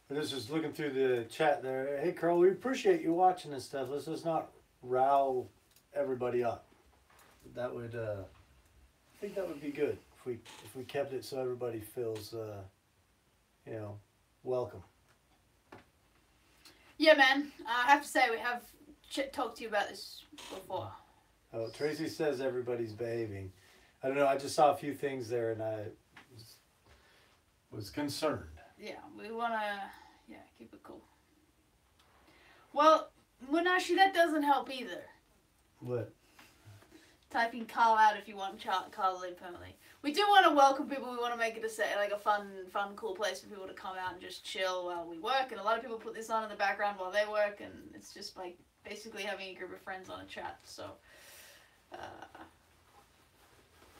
I was just looking through the chat there. Hey, Carl, we appreciate you watching this stuff. Let's just not rile everybody up. That would, I think that would be good if we kept it so everybody feels, you know, welcome. Yeah, man. I have to say we have talked to you about this before. Oh, Tracy says everybody's behaving. I don't know. I just saw a few things there, and I was concerned. Yeah, we wanna keep it cool. Well, Munashi, that doesn't help either. What? Typing Carl out if you want Carl to leave permanently. We do want to welcome people. We want to make it a fun, cool place for people to come out and just chill while we work. And a lot of people put this on in the background while they work, and it's just like basically having a group of friends on a chat. So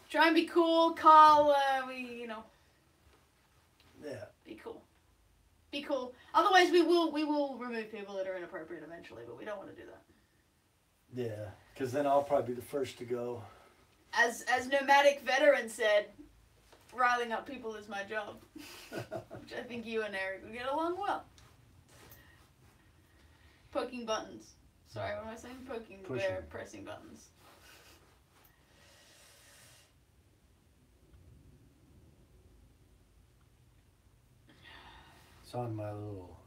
try and be cool, Carl. Yeah. Be cool. Be cool. Otherwise, we will remove people that are inappropriate eventually, but we don't want to do that. Yeah, because then I'll probably be the first to go. As Nomadic Veteran said, riling up people is my job. Which I think you and Eric would get along well. Poking buttons. Sorry, what am I saying? Poking the bear, pressing buttons. So on my little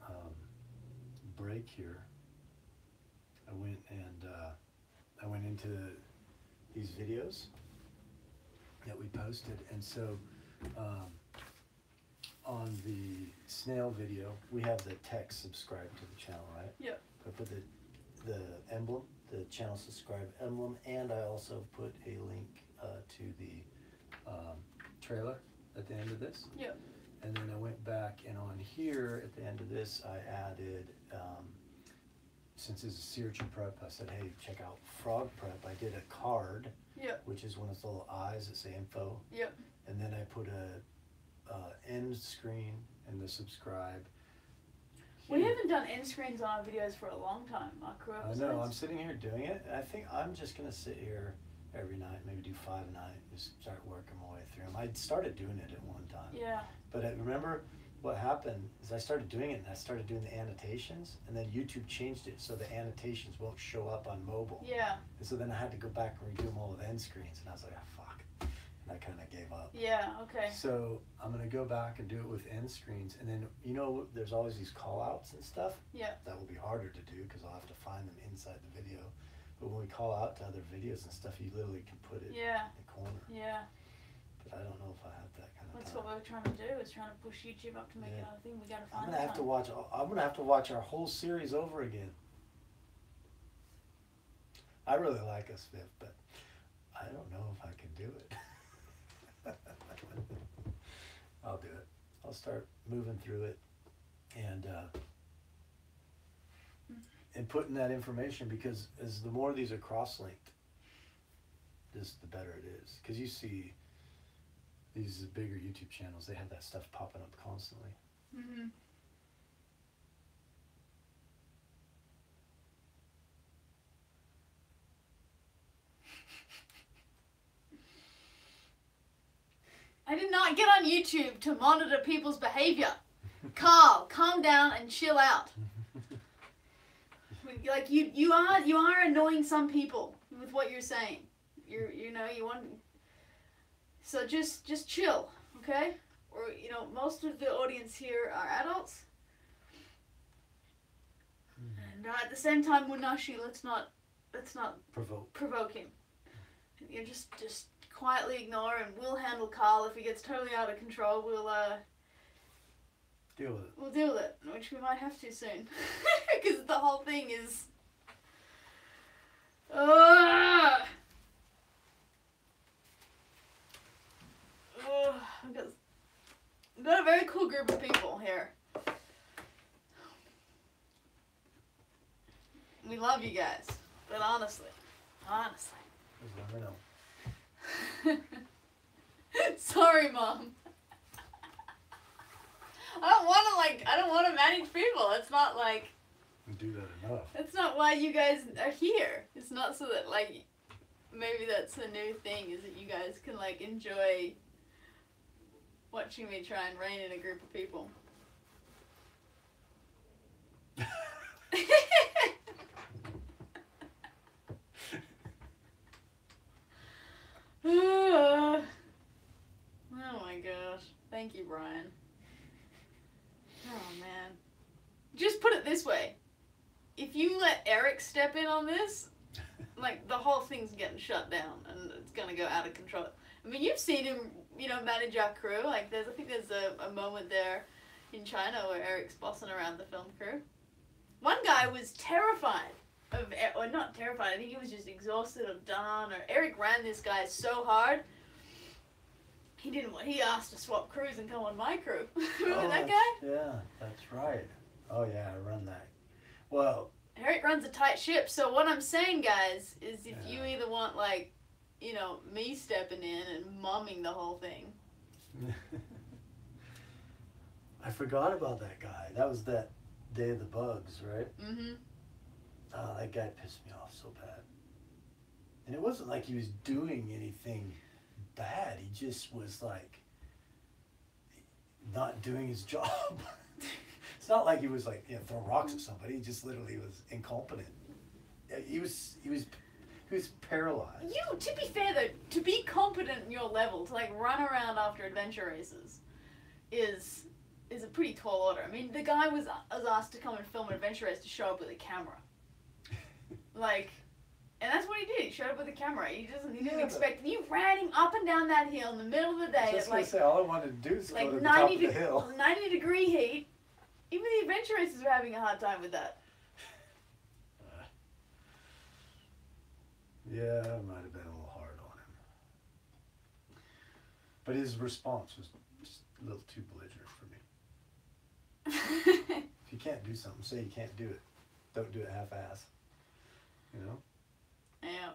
break here, I went into these videos that we posted, and so on the snail video, we have the text subscribe to the channel, right? Yep. I put the emblem, the channel subscribe emblem, and I also put a link to the trailer at the end of this. Yep. And then I went back, and on here at the end of this, I added, since it's a sea urchin prep, I said, hey, check out frog prep. I did a card, Yep. which is one of those little eyes that say info. Yep. And then I put a end screen and the subscribe. We haven't done end screens on our videos for a long time. Our crew I episodes. know, I'm sitting here doing it. I think I'm just going to sit here every night, maybe do 5 a night, just start working my way through them. I started doing it at one time. Yeah. But I remember what happened is I started doing it, and I started doing the annotations, and then YouTube changed it so the annotations won't show up on mobile. Yeah. And so then I had to go back and redo them all with end screens, and I was like, oh, fuck. And I kind of gave up. Yeah, okay. So I'm going to go back and do it with end screens, and then, you know, there's always these call outs and stuff. Yeah. That will be harder to do because I'll have to find them inside the video. But when we call out to other videos and stuff, you literally can put it in the corner. Yeah. But I don't know if I have that kind of That's time. what we're trying to do, is trying to push YouTube up to make it another thing. We gotta find I'm gonna have to watch our whole series over again. I really like us, Viv, but I don't know if I can do it. I'll do it. I'll start moving through it and putting that information, because as the more these are cross-linked, the better it is. Because you see these bigger YouTube channels, they have that stuff popping up constantly. Mm-hmm. I did not get on YouTube to monitor people's behavior. Carl, calm down and chill out. Like you are annoying some people with what you're saying. You want. So just chill, okay? Or most of the audience here are adults. And at the same time, Munashi, let's not provoke him. You just quietly ignore, and we'll handle Carl if he gets totally out of control. We'll deal with it. We'll deal with it, which we might have to soon, because the whole thing is. We've got a very cool group of people here. We love you guys, but honestly. Just never know. Sorry, Mom. I don't want to manage people. It's not like. We do that enough. That's not why you guys are here. It's not so that maybe that's the new thing, is that you guys can enjoy watching me try and rein in a group of people. you let Eric step in on this, like the whole thing's getting shut down and it's gonna go out of control. I mean, you've seen him, you know, manage our crew. Like, I think there's a moment there in China where Eric's bossing around the film crew. One guy was terrified of, or not terrified, I think he was just exhausted or done, or Eric ran this guy so hard, he asked to swap crews and come on my crew. Remember that guy? Yeah, that's right. Oh yeah, I run that. Well, Eric runs a tight ship, so what I'm saying, guys, is if you either want, like, you know, me stepping in and mumming the whole thing. I forgot about that guy. That was that Day of the Bugs, right? Mm-hmm. Oh, that guy pissed me off so bad. And it wasn't like he was doing anything bad. He just was like not doing his job. It's not like he was like, you know, throwing rocks at somebody. He just literally was incompetent. He was paralyzed. To be fair though, to be competent in your level, to like run around after adventure races, is a pretty tall order. I mean, the guy was asked to come and film an adventure race to show up with a camera. Like, and that's what he did. He showed up with a camera. He didn't expect. You ran him up and down that hill in the middle of the day. Just gonna say, all I wanted to do is like go to the top of the hill. 90-degree heat. Even the adventure races were having a hard time with that. Yeah, it might have been a little hard on him. But his response was just a little too belligerent for me. If you can't do something, say you can't do it. Don't do it half-ass. You know? Yeah.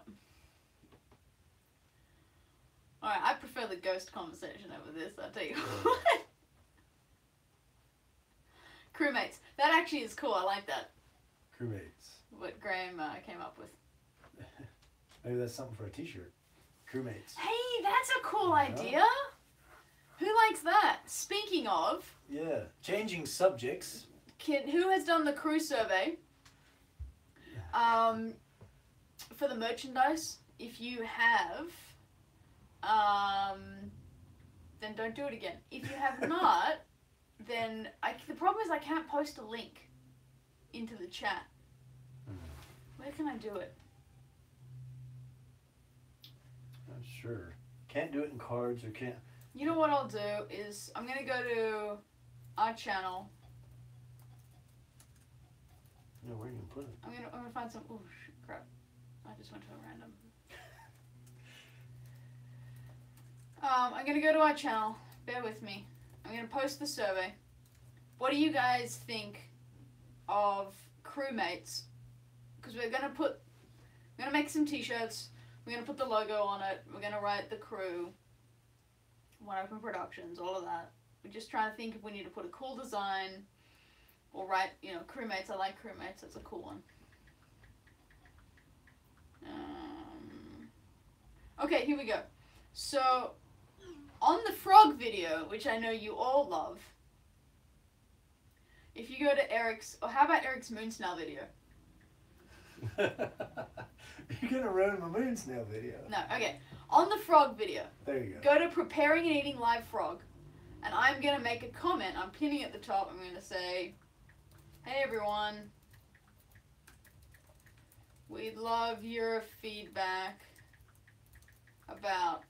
Alright, I prefer the ghost conversation over this, I'll tell you what. Crewmates. That actually is cool, I like that. Crewmates. What Graham came up with. Maybe that's something for a t-shirt. Crewmates. Hey, that's a cool idea. Who likes that? Speaking of... Yeah. Changing subjects. Who has done the crew survey? For the merchandise, if you have, then don't do it again. If you have not, then the problem is I can't post a link into the chat. Where can I do it? Not sure. Can't do it in cards or can't. You know what I'll do is I'm gonna go to our channel. No, where are you gonna put it? I'm gonna find some. Oh crap! I just went to a random. I'm gonna go to our channel. Bear with me. I'm gonna post the survey. What do you guys think of crewmates? Because we're gonna make some t-shirts. We're gonna put the logo on it. We're gonna write the crew. One Open Productions, all of that. We're just trying to think if we need to put a cool design. Or write, you know, crewmates. I like crewmates. That's a cool one. Okay, here we go. So, on the frog video, which I know you all love, if you go to Eric's, or how about Eric's moon snail video? You're gonna ruin my moon snail video. No, okay. On the frog video, there you go. Go to preparing and eating live frog, and I'm gonna make a comment. I'm pinning at the top. I'm gonna say, hey everyone, we'd love your feedback about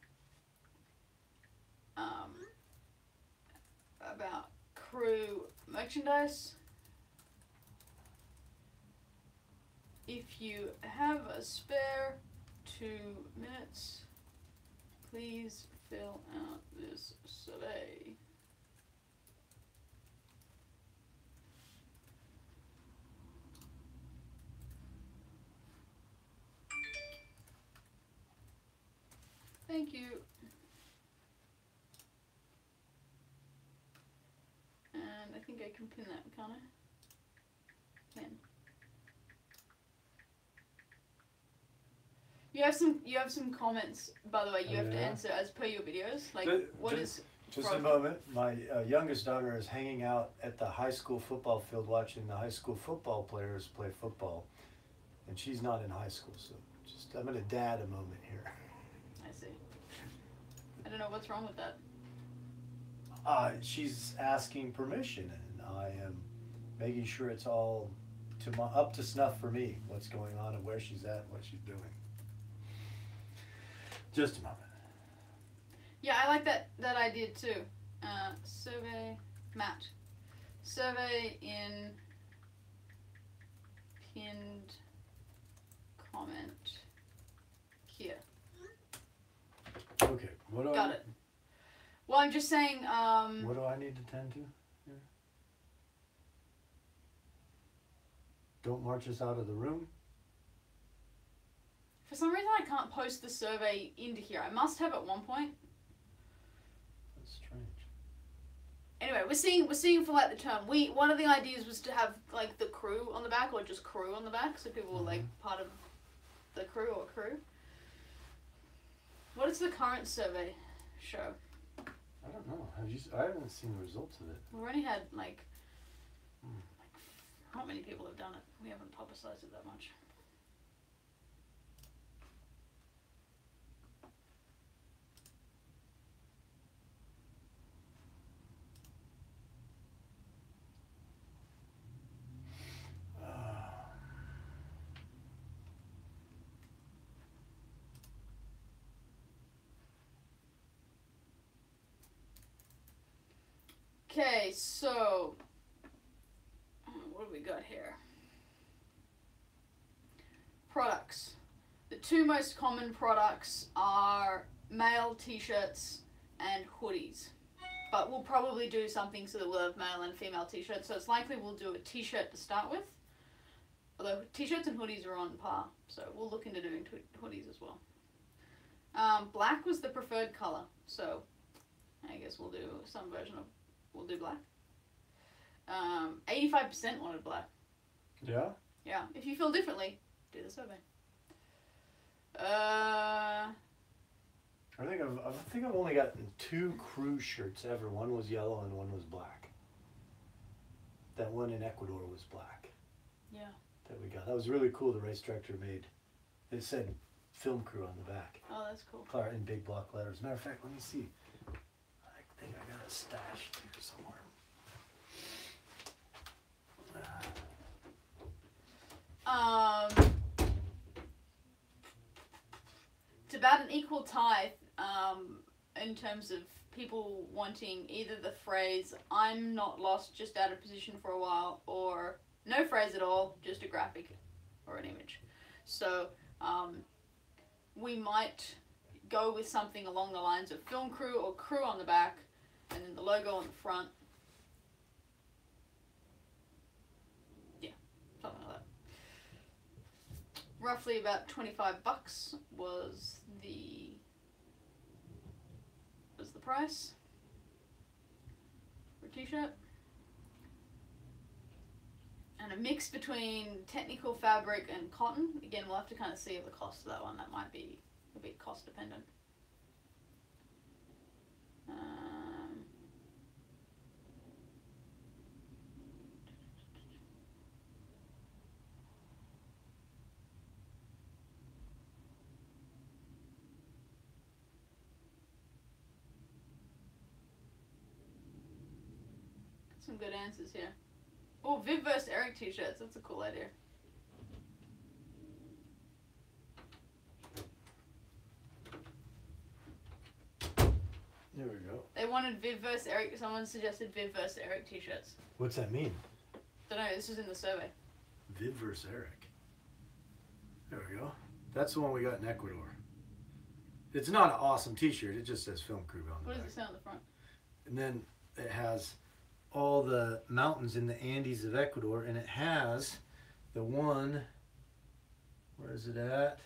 crew merchandise. If you have a spare 2 minutes, please fill out this survey. Thank you. And I think I can pin that, can't I? Can. You have some comments, by the way. You have to answer as per your videos. Like, Just a moment. My youngest daughter is hanging out at the high school football field watching the high school football players play football, and she's not in high school, so I'm gonna dad a moment here. I see. I don't know what's wrong with that. She's asking permission, and I am making sure it's all up to snuff for me. What's going on and where she's at and what she's doing. Just a moment. Yeah, I like that idea too. Survey, Matt. Survey in pinned comment here. Okay, what do Got it. Well, I'm just saying. What do I need to tend to here? Don't march us out of the room. For some reason, I can't post the survey into here. I must have at one point. That's strange. Anyway, we're seeing for like the term. One of the ideas was to have like the crew on the back, or just crew on the back, so people were like part of the crew or crew. What does the current survey show? I don't know. I haven't seen the results of it. We've already had like not many people have done it. We haven't publicized it that much. Okay, so what do we got here? Products. The two most common products are male t-shirts and hoodies. But we'll probably do something so that we'll have male and female t-shirts. So it's likely we'll do a t-shirt to start with. Although t-shirts and hoodies are on par. So we'll look into doing hoodies as well. Black was the preferred color. So I guess we'll do some version of... We'll do black. 85% wanted black. Yeah? Yeah. If you feel differently, do the survey. I think I've only gotten 2 crew shirts ever. One was yellow and one was black. That one in Ecuador was black. Yeah. That we got. That was really cool. The race director made. It said film crew on the back. Oh, that's cool. In big block letters. Matter of fact, let me see. I think I got it stashed here somewhere. It's about an equal tie in terms of people wanting either the phrase "I'm not lost, just out of position for a while," or no phrase at all, just a graphic or an image. So we might go with something along the lines of film crew or crew on the back, and then the logo on the front. Yeah, something like that. Roughly about $25 was the price for a t-shirt. And a mix between technical fabric and cotton. Again, we'll have to kind of see the cost of that one. That might be a bit cost dependent. Some good answers here. Oh, Viv vs. Eric t-shirts. That's a cool idea. There we go. They wanted Viv vs. Eric. Someone suggested Viv vs. Eric t-shirts. What's that mean? Don't know. This is in the survey. Viv vs. Eric. There we go. That's the one we got in Ecuador. It's not an awesome t-shirt. It just says film crew on the back. What does it say on the front? And then it has all the mountains in the Andes of Ecuador, and it has the one, where is it at?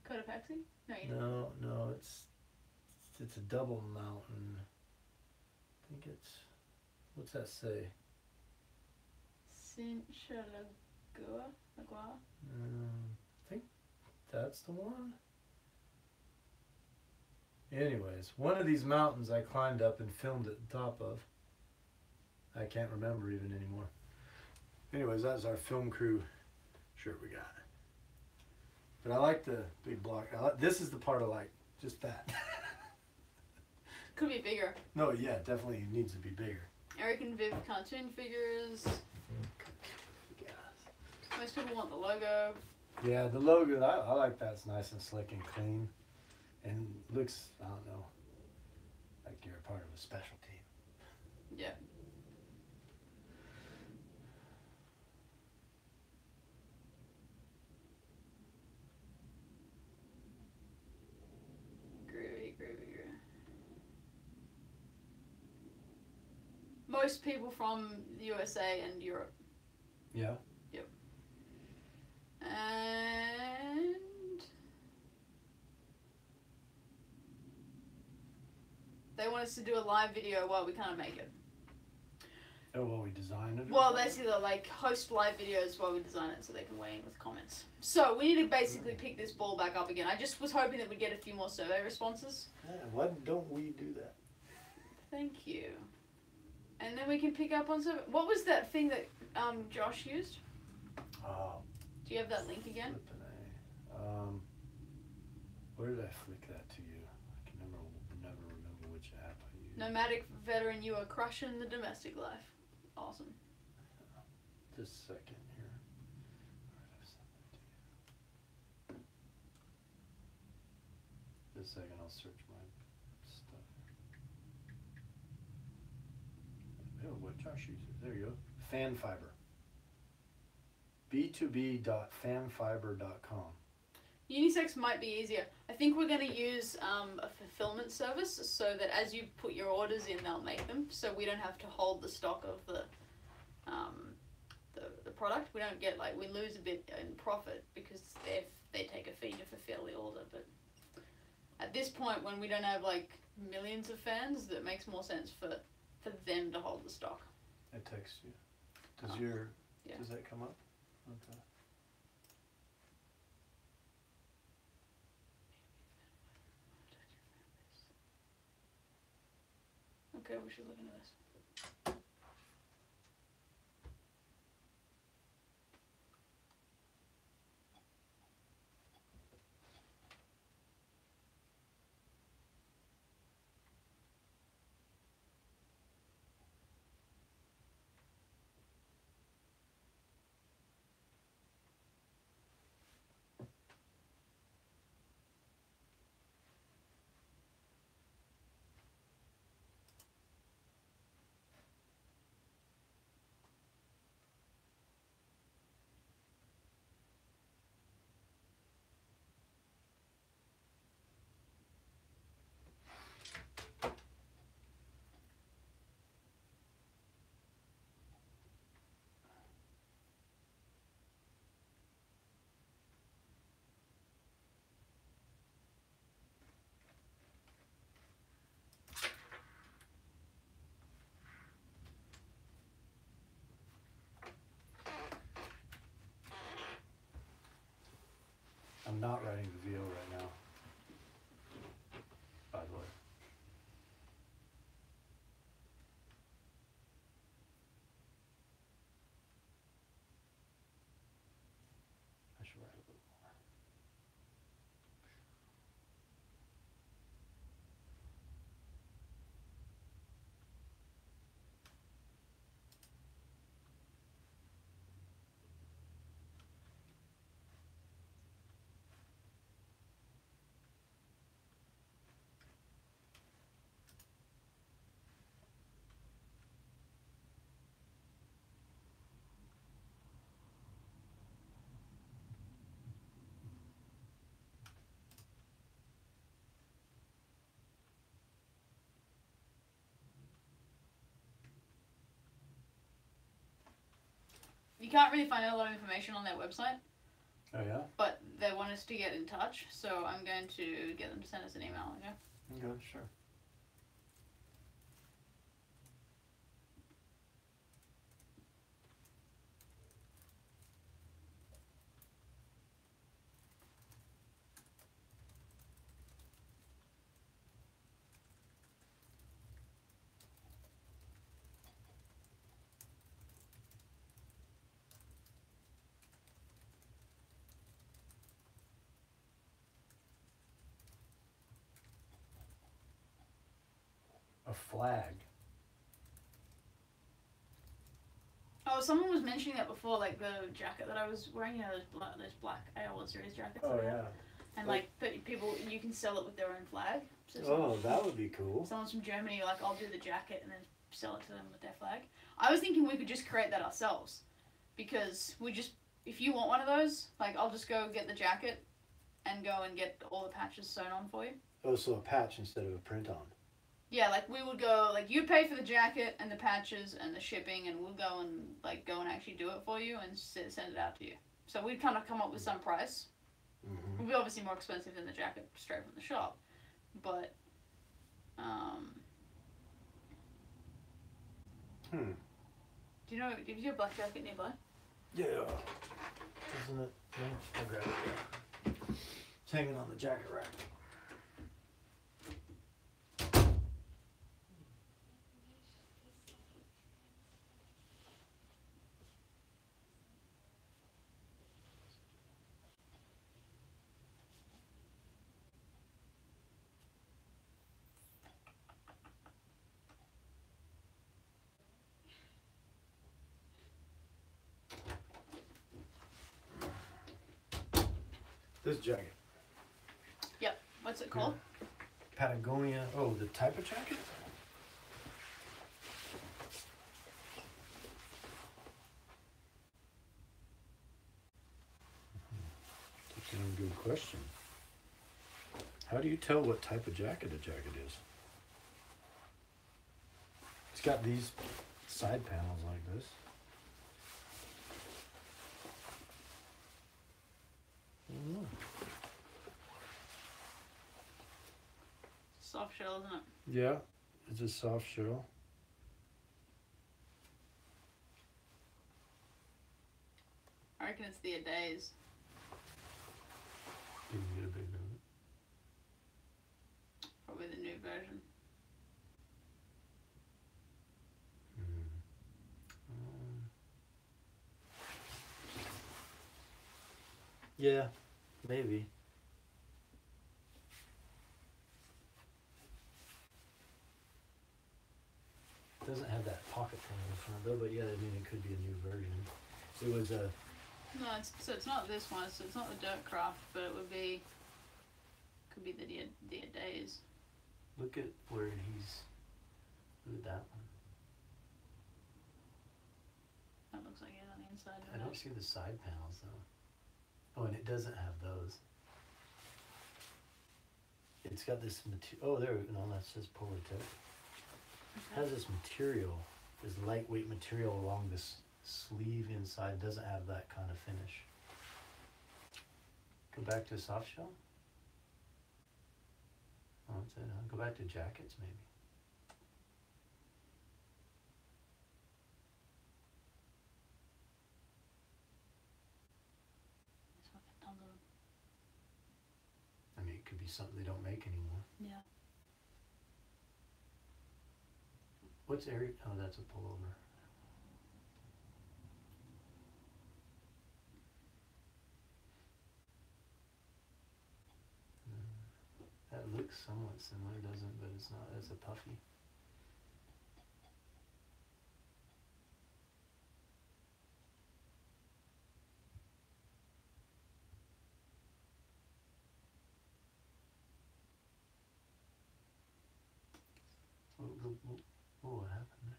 Cotopaxi? No, it's a double mountain. I think it's, what's that say? Sincholagua? I think that's the one. Anyways, one of these mountains I climbed up and filmed at the top of. I can't remember even anymore. Anyways, that's our film crew shirt we got. But I like the big block. This is the part I like. Just that. Could be bigger. No, yeah, definitely needs to be bigger. Eric and Viv cartoon figures. most people want the logo. Yeah, the logo, I like that. It's nice and slick and clean. And looks, I don't know, like you're a part of a special team. Yeah. Groovy. Most people from the USA and Europe. Yeah. Yep. And they want us to do a live video while we kind of make it. Oh, well, we designed it? Well, they see like host live videos while we design it so they can weigh in with comments. So we need to basically pick this ball back up again. I just was hoping that we'd get a few more survey responses. Yeah, why don't we do that? Thank you. And then we can pick up on survey. What was that thing that Josh used? Oh. Do you have that link again? Where did I flick that to you? I can never remember which app I used. Nomadic veteran, you are crushing the domestic life. Awesome. Just a second here. Where did I send that to you? Just a second, I'll search my stuff. Oh, what Josh uses. There you go. Fanfiber. b2b.fanfiber.com. Unisex might be easier. I think we're going to use a fulfillment service so that as you put your orders in, they'll make them. So we don't have to hold the stock of the product. We don't get we lose a bit in profit because they take a fee to fulfill the order. But at this point, when we don't have millions of fans, that makes more sense for them to hold the stock. I text you. Does that come up? Okay. Okay, we should look into this. I'm not writing the VO right now, by the way. I should write a little more. You can't really find out a lot of information on their website. Oh, yeah? But they want us to get in touch, so I'm going to get them to send us an email, okay? Okay, sure. A flag. Oh, someone was mentioning that before, like the jacket that I was wearing, you know, those black AOL series jackets. Oh that I have. yeah. And like, but people, you can sell it with their own flag. So Oh, that would be cool. someone's from Germany, like, I'll do the jacket and then sell it to them with their flag. I was thinking we could just create that ourselves, because if you want one of those, like, I'll just go get the jacket and go and get all the patches sewn on for you. Oh, so a patch instead of a print on. Yeah, like, we would go, like, you'd pay for the jacket and the patches and the shipping, and we'll go and actually do it for you and send it out to you. So we'd kind of come up with some price. Mm-hmm. It would be obviously more expensive than the jacket straight from the shop, but, do you have a black jacket nearby? Yeah. Isn't it? Yeah, I'll grab it. Yeah. It's hanging on the jacket rack. This jacket. Yep. What's it called? Patagonia. Oh, the type of jacket? That's a good question. How do you tell what type of jacket a jacket is? It's got these side panels like this. I don't know. Soft shell, isn't it? Yeah, it's a soft shell. I reckon it's the Adaze. You can get a big one. Probably the new version. Yeah, maybe. It doesn't have that pocket thing in front though, but yeah, I mean it could be a new version. It was a No, it's not this one. So it's not the Dirtcraft, but it could be the Adaze. look at where he's look at that one. That looks like it on the inside. I don't see the side panels though. Oh, and it doesn't have those. It's got this material. Oh, there. No, that's just Polartec. It has this material, this lightweight material along this sleeve inside. Doesn't have that kind of finish. Go back to soft shell. Oh, that's it. Huh? Go back to jackets maybe. I mean, it could be something they don't make anymore. Yeah. What's area? Oh, that's a pullover. That looks somewhat similar, doesn't? But it's not. It's a puffy. Oh, what happened there?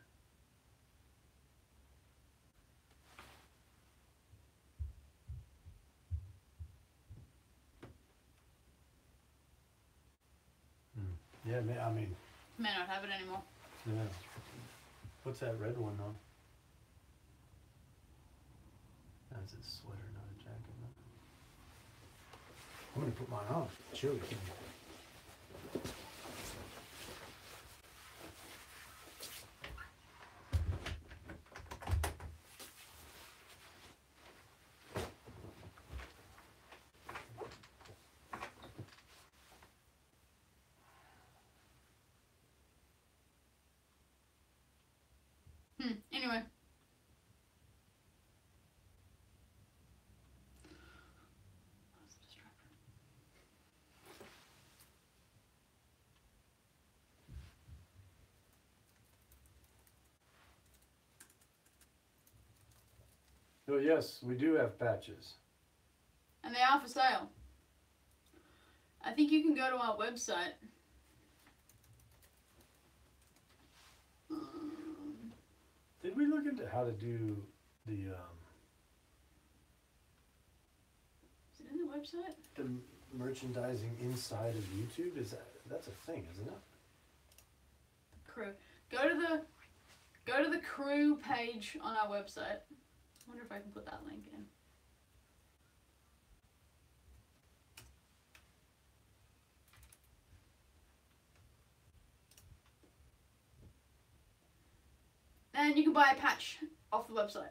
Yeah, I mean, May not have it anymore. yeah. What's that red one on? That's a sweater, not a jacket. No? I'm gonna put mine on. Chilly. Anyway. Oh yes, we do have patches. And they are for sale. I think you can go to our website. Did we look into how to do the Is it in the website? the merchandising inside of YouTube? That's a thing, isn't it? Crew. Go to the crew page on our website. I wonder if I can put that link in. And you can buy a patch off the website.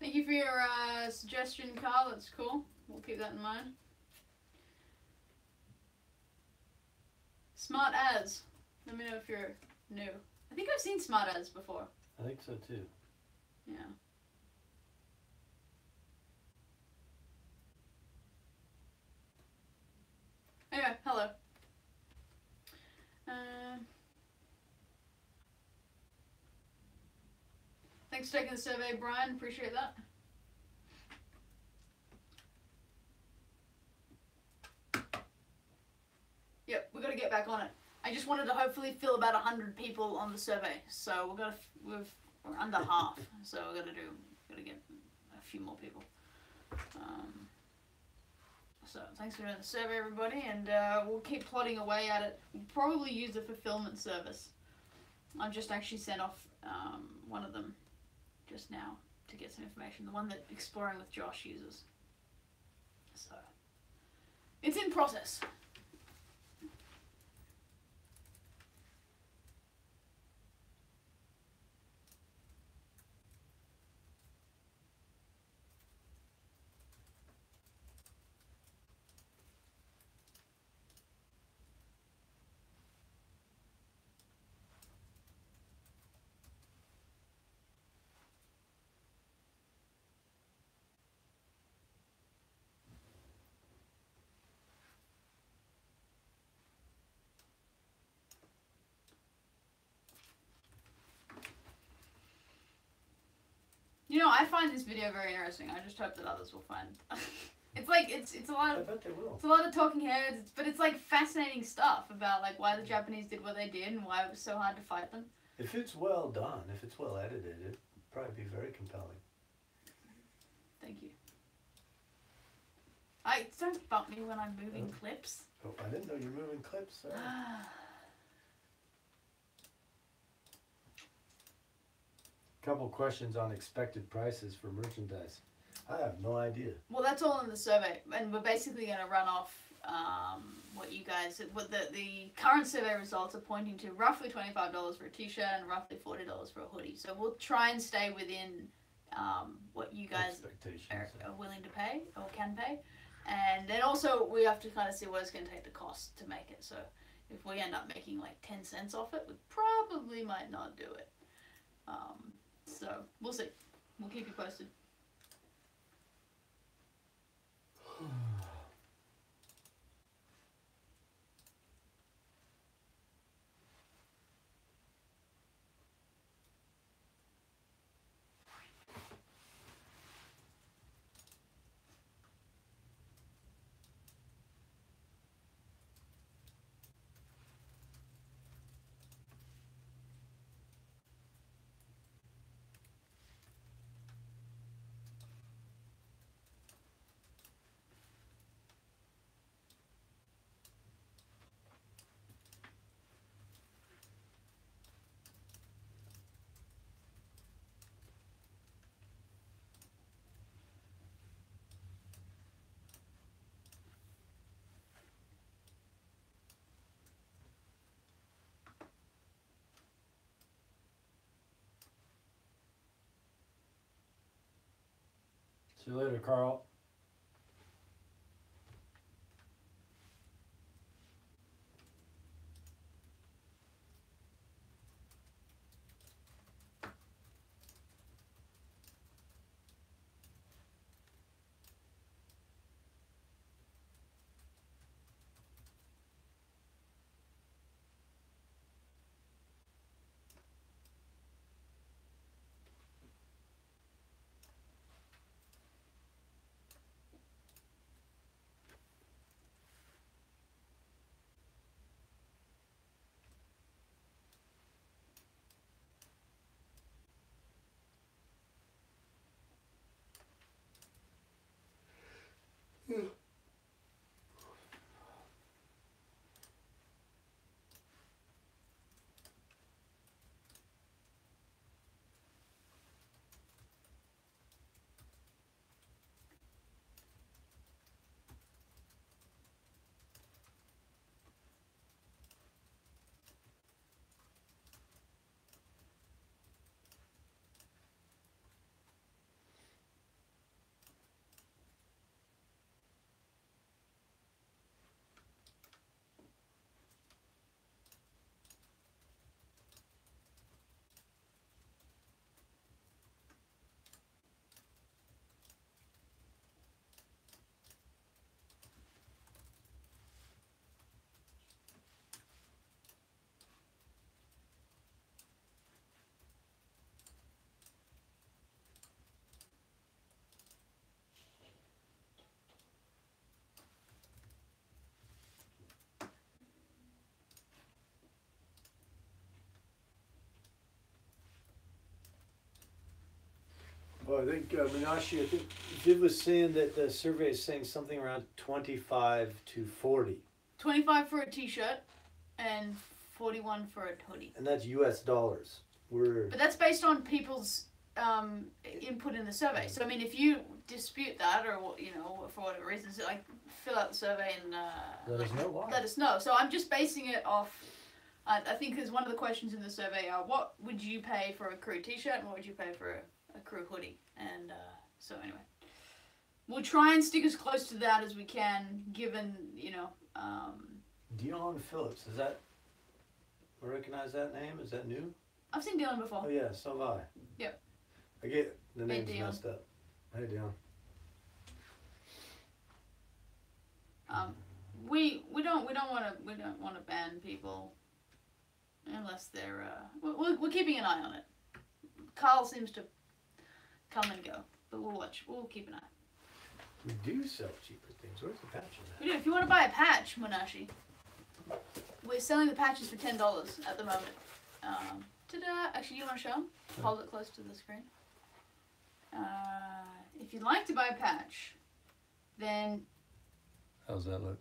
Thank you for your suggestion, Carl. That's cool. We'll keep that in mind. Smart As. Let me know if you're new. I think I've seen Smart As before. I think so too. Yeah. Anyway, hello. Thanks for taking the survey, Brian. Appreciate that. Yep, we got to get back on it. I just wanted to hopefully fill about 100 people on the survey, so we're under we're gotta get a few more people. So thanks for doing the survey, everybody, and we'll keep plodding away at it. We'll probably use the fulfillment service. I've just actually sent off one of them just now to get some information. The one that Exploring with Josh uses. So it's in process. You know, I find this video very interesting. I just hope that others will find. It's like it's a lot I of bet they will. it's a lot of talking heads, but it's like fascinating stuff about like why the Japanese did what they did and why it was so hard to fight them. If it's well done, if it's well edited, it'd probably be very compelling. Thank you. Don't bump me when I'm moving clips. Oh, I didn't know you're moving clips. Sorry. Couple questions on expected prices for merchandise. I have no idea. Well, that's all in the survey, and we're basically going to run off what the current survey results are pointing to roughly $25 for a t-shirt and roughly $40 for a hoodie. So we'll try and stay within what you guys are willing to pay or can pay. And then also we have to kind of see what it's going to take the cost to make it. So if we end up making like 10 cents off it, we probably might not do it. So we'll see. We'll keep you posted. See you later, Carl. Well, I think Minashi, I think Viv was saying that the survey is saying something around 25 to 40. 25 for a t-shirt and 41 for a hoodie. And that's US dollars. But that's based on people's input in the survey. So I mean, if you dispute that, or you know, for whatever reasons, like fill out the survey and let us know why. Let us know. So I'm just basing it off. I think because one of the questions in the survey are, what would you pay for a crew t-shirt and what would you pay for a crew hoodie? And so anyway, we'll try and stick as close to that as we can, given, you know. Dion Phillips, is that, I recognize that name? Is that new? I've seen Dylan before. Oh yeah, so have I. Yep. I get the names Dion. messed up. Hey Dion. We don't want to ban people unless they're we're keeping an eye on it. Carl seems to come and go, but we'll keep an eye. We do sell cheaper things. Where's the patch on that? We do. If you want to buy a patch, Munashi, we're selling the patches for $10 at the moment. Ta-da! Actually, you want to show them? Hold it close to the screen. If you'd like to buy a patch, then how's that look?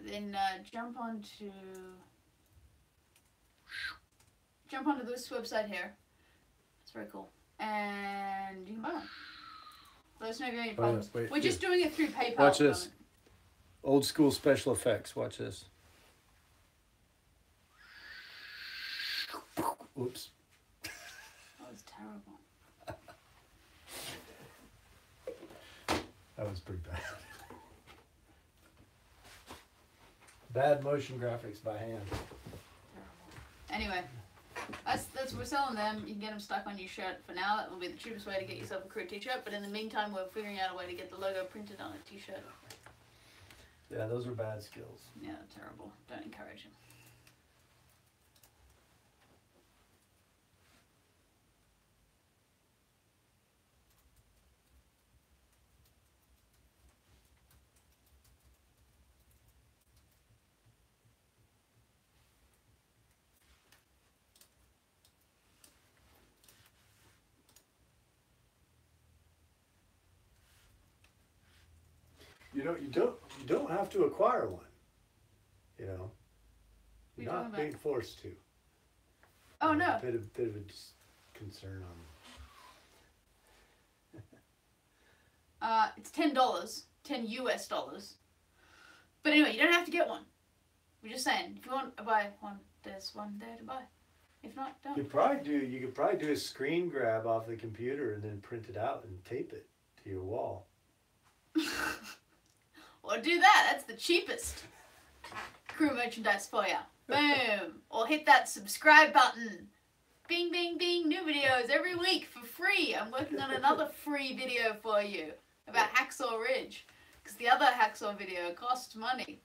Then jump onto this website here. It's very cool, and you can buy them. Let us know if you have any problems. Wait, we're just doing it through PayPal. Watch this. Old school special effects. Watch this. Oops. That was terrible. That was pretty bad. Bad motion graphics by hand. Anyway, that's we're selling them. You can get them stuck on your shirt for now. That will be the cheapest way to get yourself a crew t-shirt. But in the meantime, we're figuring out a way to get the logo printed on a t-shirt. Yeah, those are bad skills. Yeah, terrible. Don't encourage them. You don't have to acquire one. You know, you're not being forced to. Oh no. Bit of a concern on. It's $10, $10 US. But anyway, you don't have to get one. We're just saying, if you want to buy one, there's one there to buy. If not, You don't. could probably do a screen grab off the computer and then print it out and tape it to your wall. Or do that. That's the cheapest crew merchandise for you. Boom. Or hit that subscribe button. Bing, bing, bing. New videos every week for free. I'm working on another free video for you about Hacksaw Ridge. Because the other Hacksaw video costs money.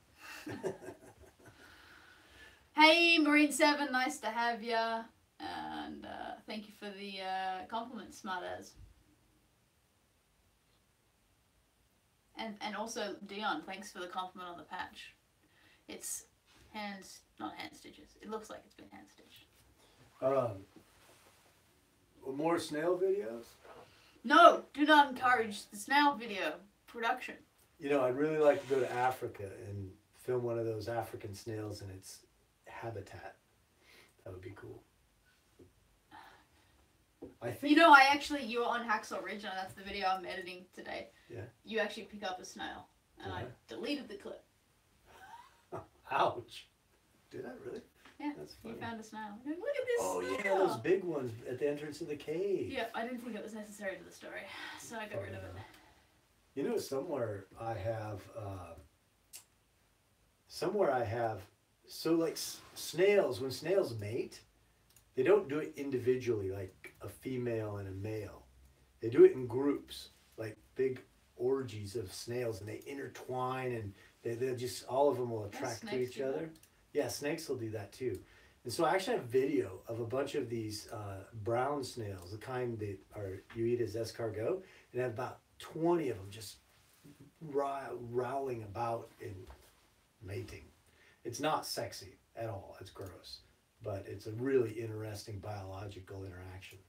Hey, Marine7, nice to have ya. And thank you for the compliment, smartass. And also, Dion, thanks for the compliment on the patch. It's not hand stitches. It looks like it's been hand stitched. More snail videos? No, do not encourage the snail video production. You know, I'd really like to go to Africa and film one of those African snails in its habitat. That would be cool. I think. You know, you're on Hacksaw Ridge, and that's the video I'm editing today. Yeah. You actually pick up a snail, and I deleted the clip. Ouch. Did I really? Yeah, that's funny. You found a snail. Look at this Oh snail. yeah, those big ones at the entrance of the cave. Yeah, I didn't think it was necessary to the story, so I got rid of it. You know, somewhere I have, so like snails, when snails mate, they don't do it individually like a female and a male. They do it in groups, like big orgies of snails, and they intertwine, and they'll just, all of them will attract to each other. Yeah, snakes will do that too. And so I actually have video of a bunch of these brown snails, the kind that you eat as escargot, and I have about 20 of them just rowling about and mating. It's not sexy at all. It's gross. But it's a really interesting biological interaction.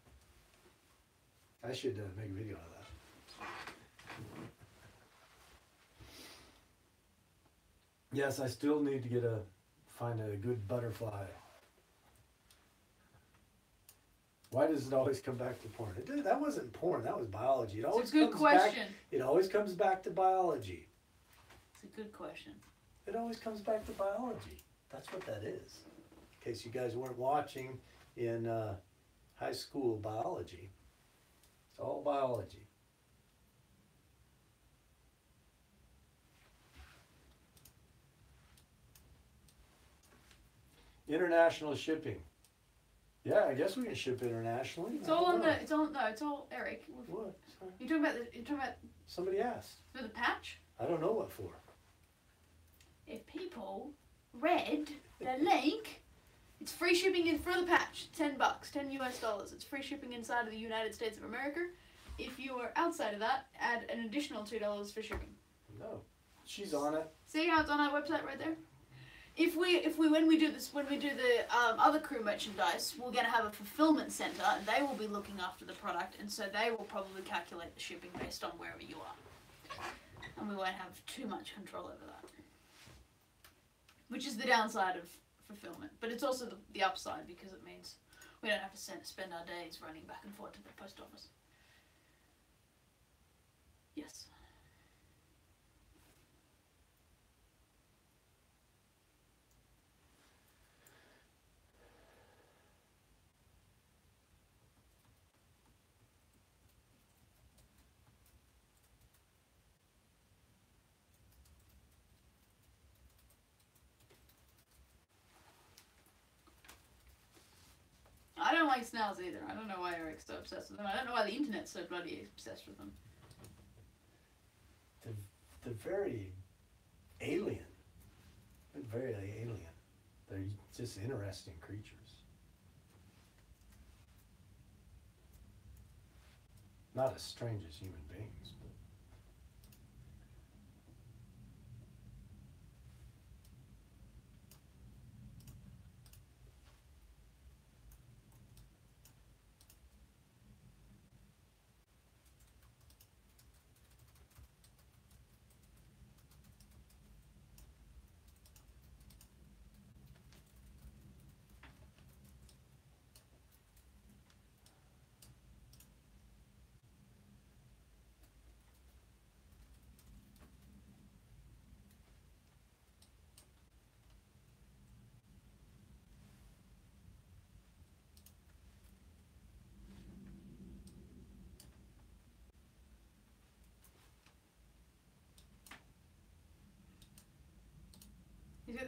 I should make a video of that. Yes, I still need to find a good butterfly. Why does it always come back to porn? That wasn't porn. That was biology. It's a good question. It always comes back to biology. It's a good question. It always comes back to biology. That's what that is. In case you guys weren't watching in high school biology. It's all biology. International shipping. Yeah, I guess we can ship internationally. It's all on the. It's all Eric. What? Sorry. You're talking about Somebody asked. for the patch. I don't know what for. If people read the link, it's free shipping in for the patch. $10, $10 US. It's free shipping inside of the United States of America. If you are outside of that, add an additional $2 for shipping. No, she's on it. See how it's on our website right there? When we do the other crew merchandise, we're gonna have a fulfillment center, and they will be looking after the product, and so they will probably calculate the shipping based on wherever you are, and we won't have too much control over that, which is the downside of fulfillment. But it's also the upside, because it means we don't have to spend our days running back and forth to the post office. Yes. I don't like snails either. I don't know why Eric's so obsessed with them. I don't know why the internet's so bloody obsessed with them. They're very alien. They're very alien. They're just interesting creatures. Not as strange as human beings. But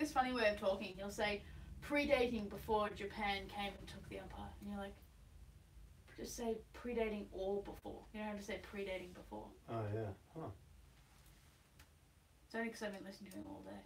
this funny way of talking. He'll say, predating before Japan came and took the empire. And you're like, just say predating or before. You don't have to say predating before. Oh, yeah. Huh. It's only because I've been listening to him all day.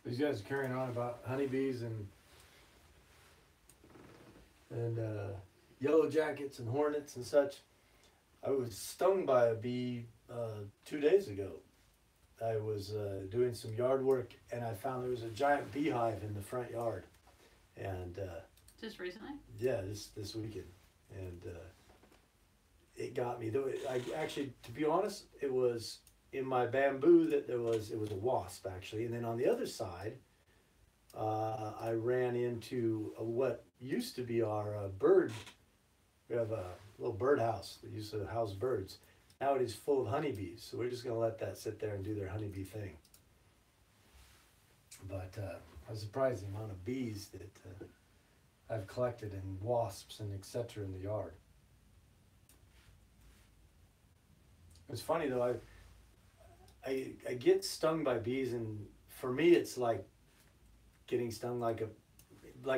These guys are carrying on about honeybees and yellow jackets and hornets and such. I was stung by a bee 2 days ago. I was doing some yard work and I found there was a giant beehive in the front yard. And just recently? Yeah, this weekend. And it got me. Though I actually, to be honest, it was in my bamboo that it was a wasp actually, and then on the other side, I ran into what used to be our bird. We have a little bird house that used to house birds. Now it is full of honeybees, so we're just gonna let that sit there and do their honeybee thing. But I was surprised the amount of bees that I've collected, and wasps and etc. in the yard. It's funny though, I get stung by bees, and for me it's like getting stung like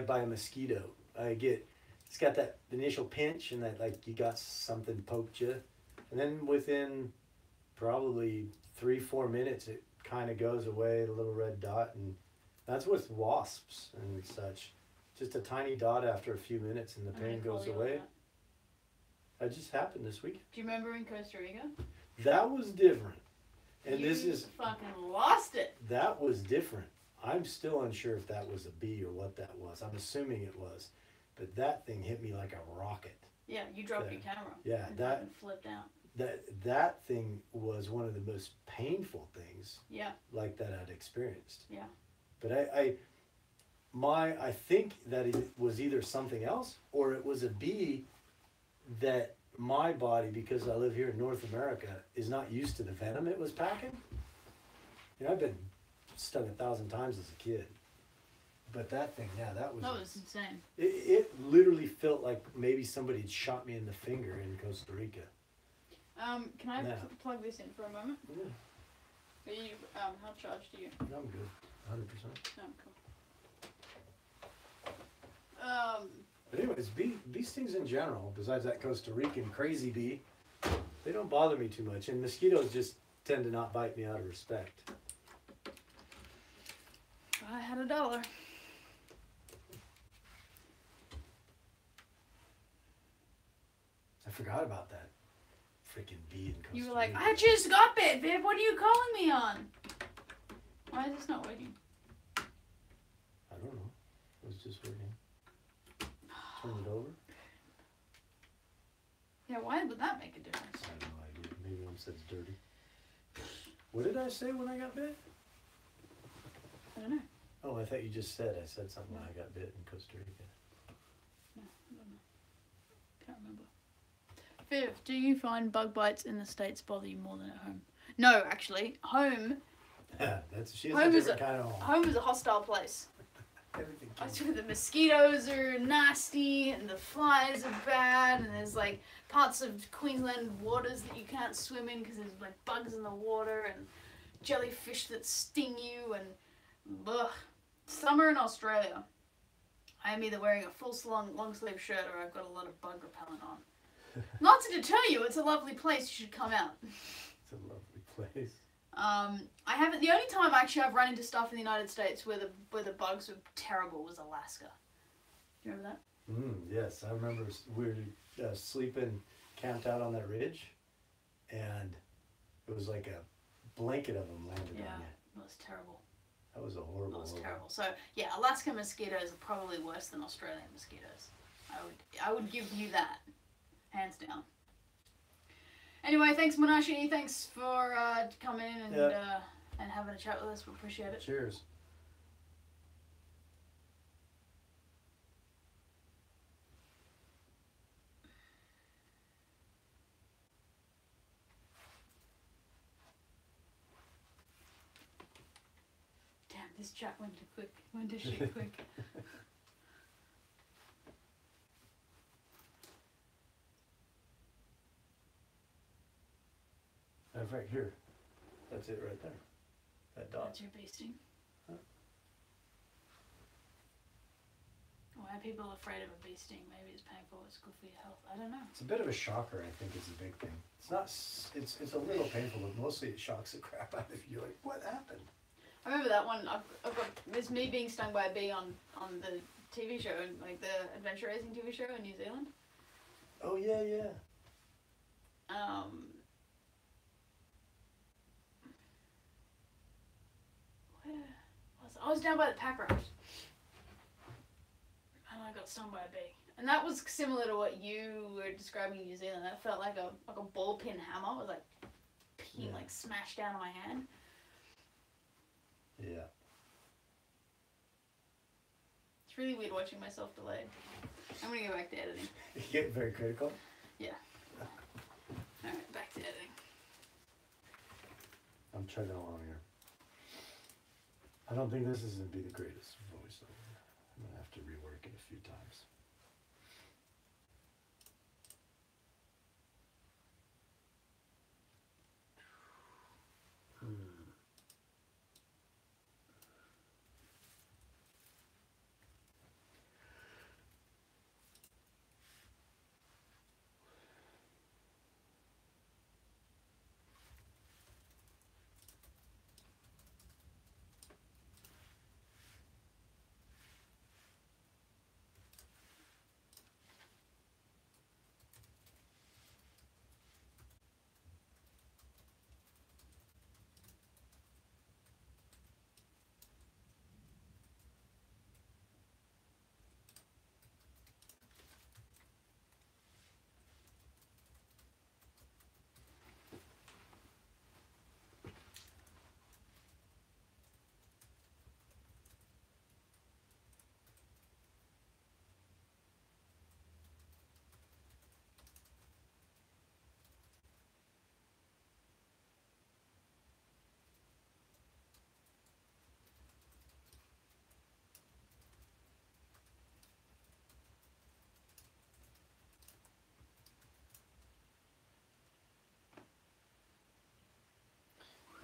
by a mosquito. It's got that initial pinch and that like you got something poked you, and then within probably 3-4 minutes it kind of goes away, the little red dot, and that's with wasps and such. Just a tiny dot after a few minutes and the pain goes away. That just happened this week. Do you remember in Costa Rica? That was different. And you this is fucking lost it. That was different. I'm still unsure if that was a bee or what that was. I'm assuming it was. But that thing hit me like a rocket. Yeah, you dropped your camera. Yeah, and that flipped out. That thing was one of the most painful things. Yeah. Like that I'd experienced. Yeah. But I think that it was either something else or it was a bee that my body, because I live here in North America, is not used to the venom it was packing. You know, I've been stung 1,000 times as a kid. But that thing, yeah, that was insane. It literally felt like maybe somebody had shot me in the finger in Costa Rica. Can I plug this in for a moment? Yeah. Are you, how charged are you? I'm good, 100%. Oh, cool. But anyways, bee stings in general, besides that Costa Rican crazy bee, they don't bother me too much. And mosquitoes just tend to not bite me out of respect. If I had $1. I forgot about that freaking bee in Costa Rica. You were like, I just got bit, babe. What are you calling me on? Why is this not working? I don't know. It was just working. Turn it over. Yeah, why would that make a difference? I have no idea. Maybe one said it's dirty. What did I say when I got bit? I don't know. Oh, I thought you just said I said something when I got bit in Costa Rica. No, I don't know. Can't remember. Viv, do you find bug bites in the States bother you more than at home? No, actually. Home She's a different kind of home. Home is a hostile place. Everything. The mosquitoes are nasty and the flies are bad, and there's like parts of Queensland waters that you can't swim in because there's like bugs in the water and jellyfish that sting you, and ugh. Summer in Australia, I'm either wearing a full long sleeve shirt or I've got a lot of bug repellent on. Not to deter you, it's a lovely place, you should come out. It's a lovely place. I haven't. The only time actually I've run into stuff in the United States where the bugs were terrible was Alaska. Do you remember that? Yes, I remember we were sleeping, camped out on that ridge, and it was like a blanket of them landed on you. Yeah, it was terrible. That was a horrible. It was terrible. So yeah, Alaska mosquitoes are probably worse than Australian mosquitoes. I would give you that, hands down. Anyway, thanks Monashi. Thanks for coming in and having a chat with us. We appreciate it. Cheers. Damn, this chat went too quick. Went to shit quick. Right here. That's it right there. That dot. That's your bee sting. Huh? Why are people afraid of a bee sting? Maybe it's painful. It's good for your health. I don't know. It's a bit of a shocker, I think, is a big thing. It's not. It's a little painful, but mostly it shocks the crap out of you. Like, what happened? I remember that one. I've got there's me being stung by a bee on the TV show, like the adventure racing TV show in New Zealand. Oh yeah, yeah. I was down by the pack ropes, and I got stung by a bee. And that was similar to what you were describing in New Zealand. That felt like a ball pin hammer. It was like being like smashed down on my hand. Yeah. It's really weird watching myself delayed. I'm gonna go back to editing. You get very critical? Yeah. Alright, back to editing. I'm chugging along here. I don't think this is going to be the greatest voiceover. I'm going to have to rework it a few times.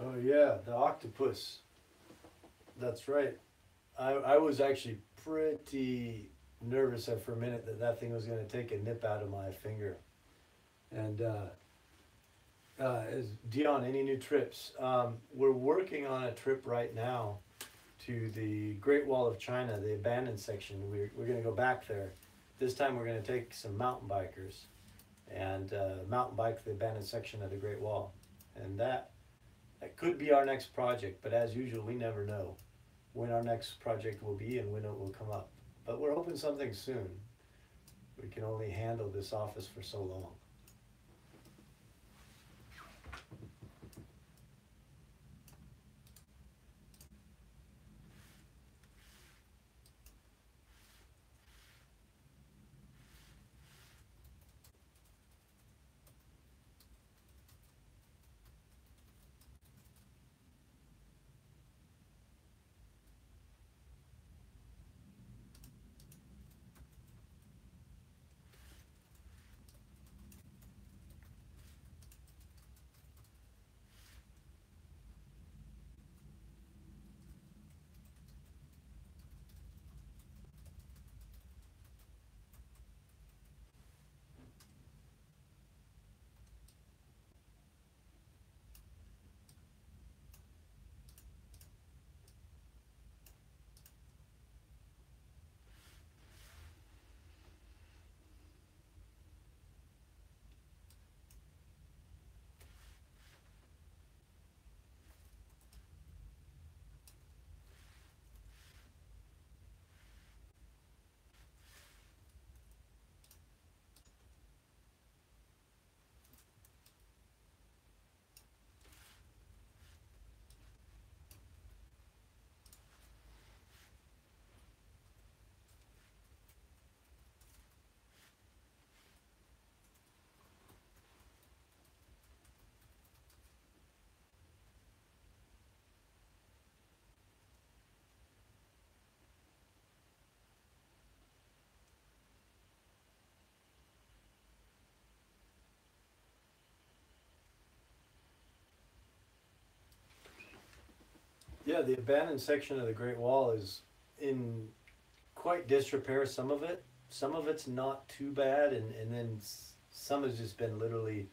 Oh yeah, the octopus. That's right. I was actually pretty nervous there for a minute that thing was going to take a nip out of my finger. And Dion, any new trips? We're working on a trip right now to the Great Wall of China, the abandoned section. We're going to go back there. This time we're going to take some mountain bikers and mountain bike the abandoned section of the Great Wall. And that could be our next project, but as usual, we never know when our next project will be and when it will come up. But we're hoping something soon. We can only handle this office for so long. Yeah, the abandoned section of the Great Wall is in quite disrepair, some of it. Some of it's not too bad, and then some has just been literally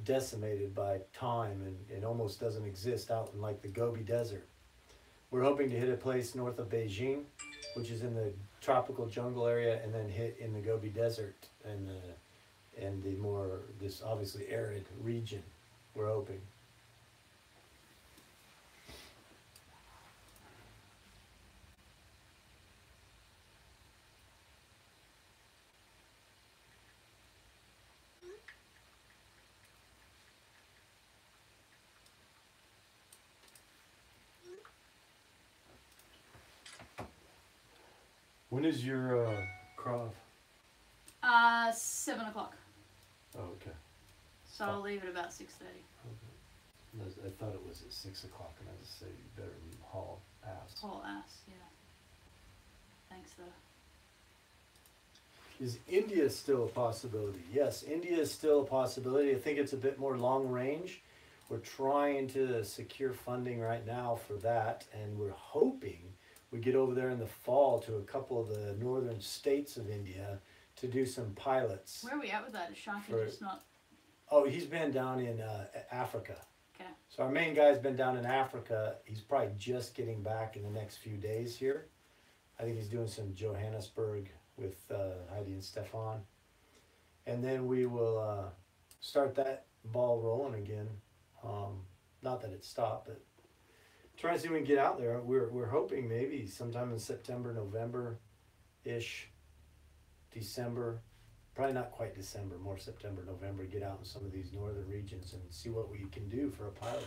decimated by time and almost doesn't exist out in like the Gobi Desert. We're hoping to hit a place north of Beijing, which is in the tropical jungle area, and then hit in the Gobi Desert and the more, this obviously arid region, we're hoping. When is your Krav? 7 o'clock. Oh, okay. So I'll leave at about 6:30. I thought it was at 6 o'clock, and I just say you better haul ass. Haul ass, yeah. Thanks though. Is India still a possibility? Yes, India is still a possibility. I think it's a bit more long range. We're trying to secure funding right now for that, and we're hoping we get over there in the fall to a couple of the northern states of India to do some pilots. Where are we at with that? Is Shanky just not? Oh, he's been down in Africa. Okay. So our main guy's been down in Africa. He's probably just getting back in the next few days here. I think he's doing some Johannesburg with Heidi and Stefan. And then we will start that ball rolling again. Not that it stopped, but trying to see if we can get out there. We're hoping maybe sometime in September, November-ish, December. Probably not quite December, more September, November, get out in some of these northern regions and see what we can do for a pilot.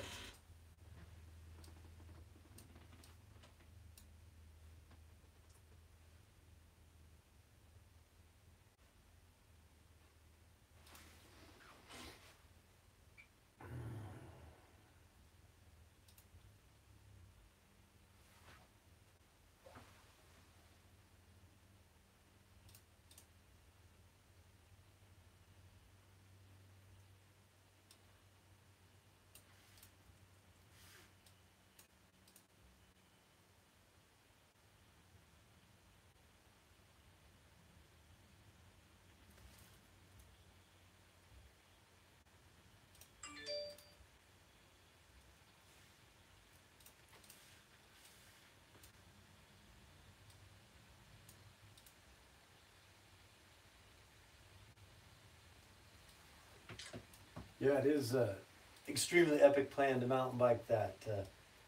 Yeah, it is an extremely epic plan to mountain bike that.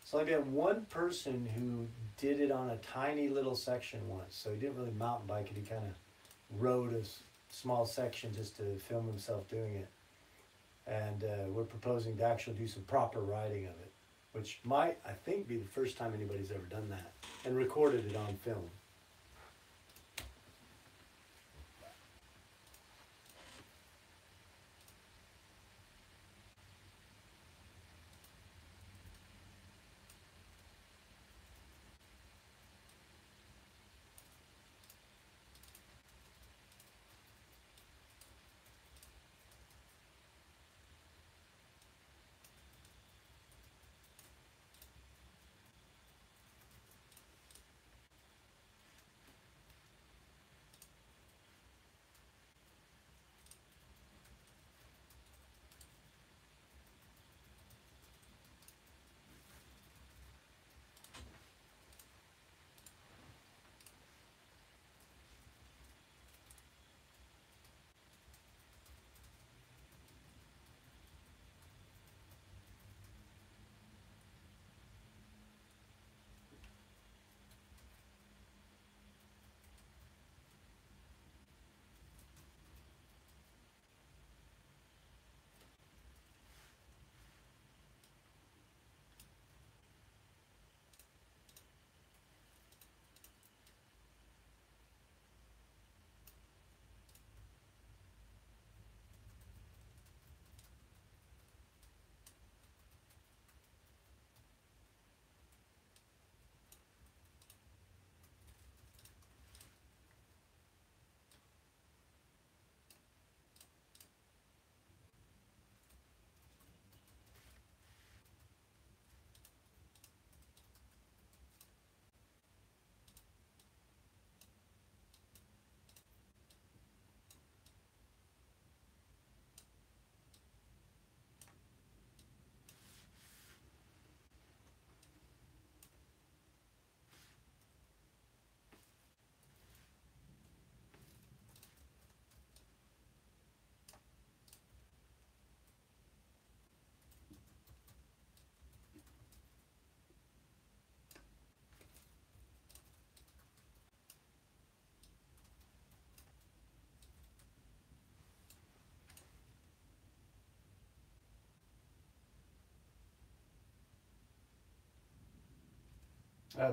It's only been one person who did it on a tiny little section once. So he didn't really mountain bike it. He kind of rode a small section just to film himself doing it. And we're proposing to actually do some proper riding of it, which might, I think, be the first time anybody's ever done that and recorded it on film.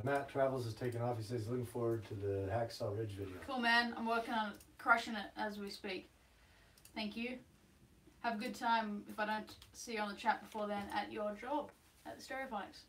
Matt Travels is taking off. He says looking forward to the Hacksaw Ridge video. Cool, man. I'm working on it, crushing it as we speak. Thank you. Have a good time if I don't see you on the chat before then at your job at the Stereophonics.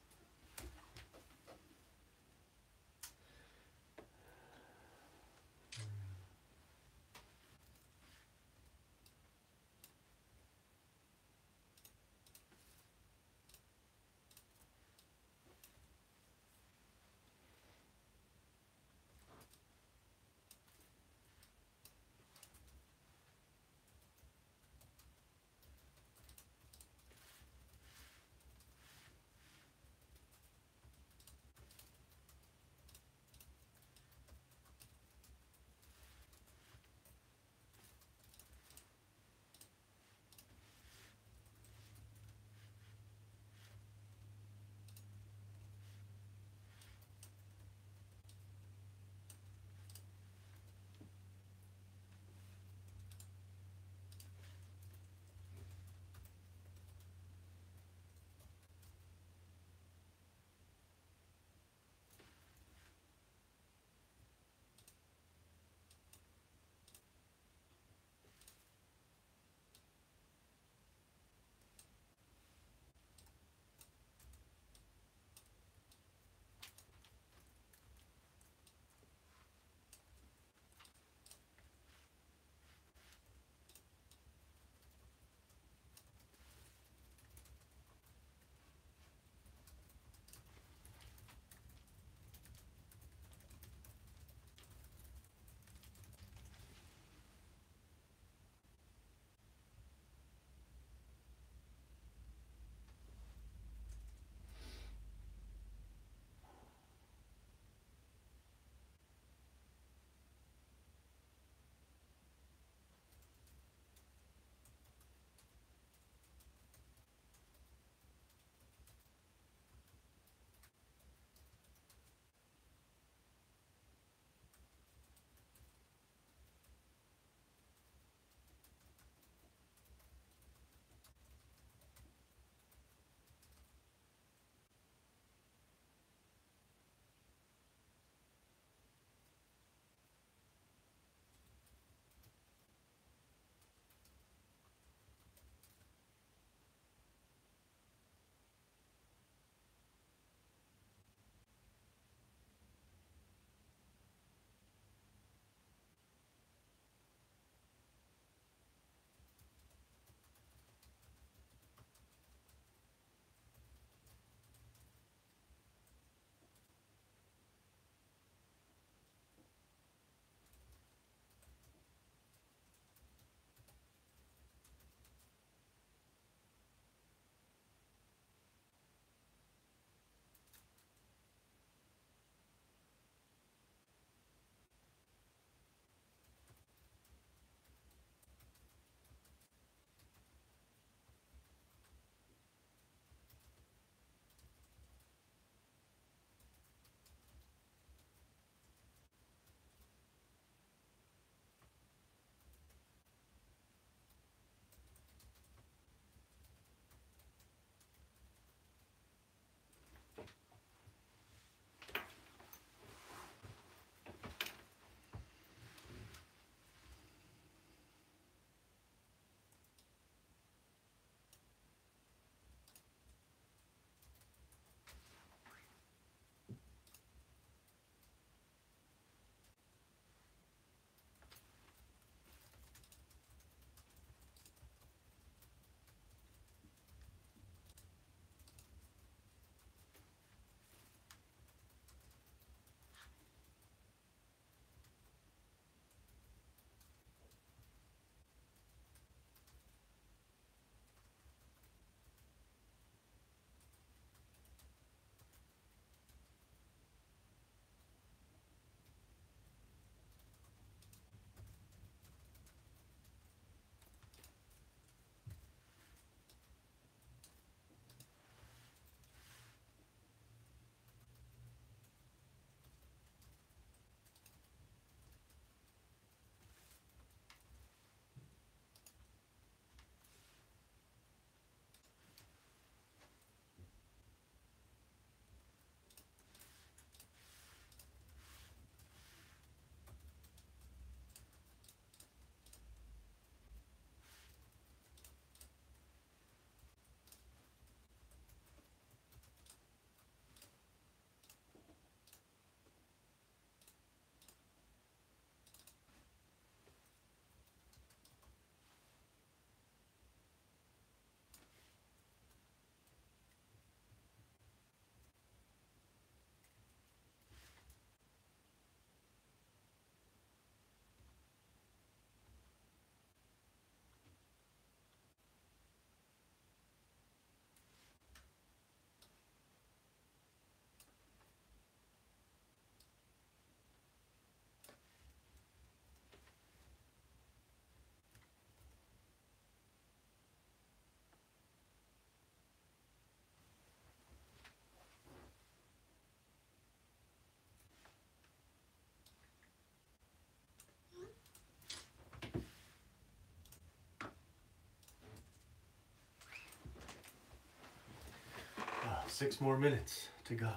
6 more minutes to go.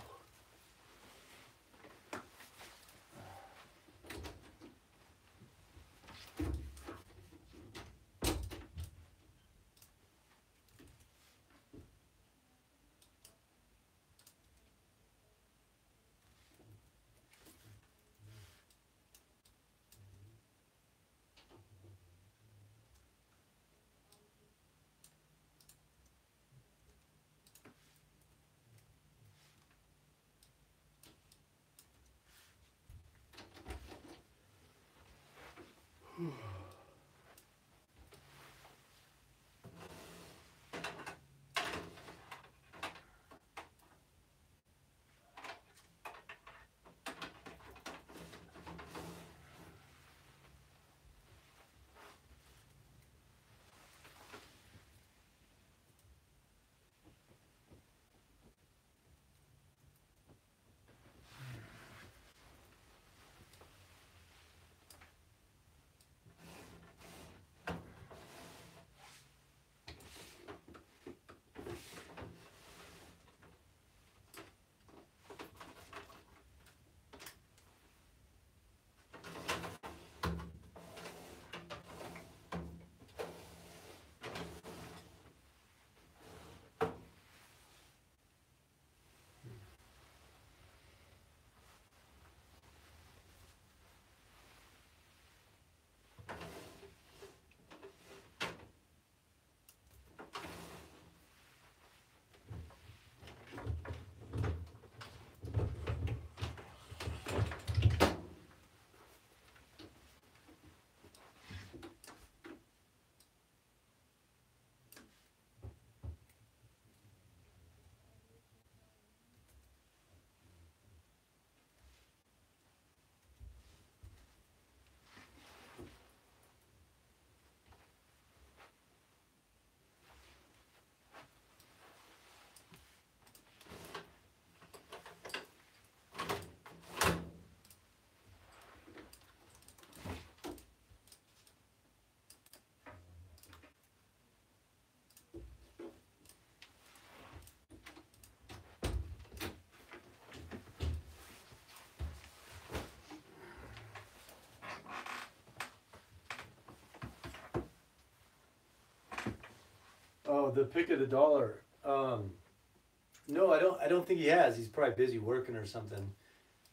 Oh, the pick of the dollar. No, I don't think he has. He's probably busy working or something.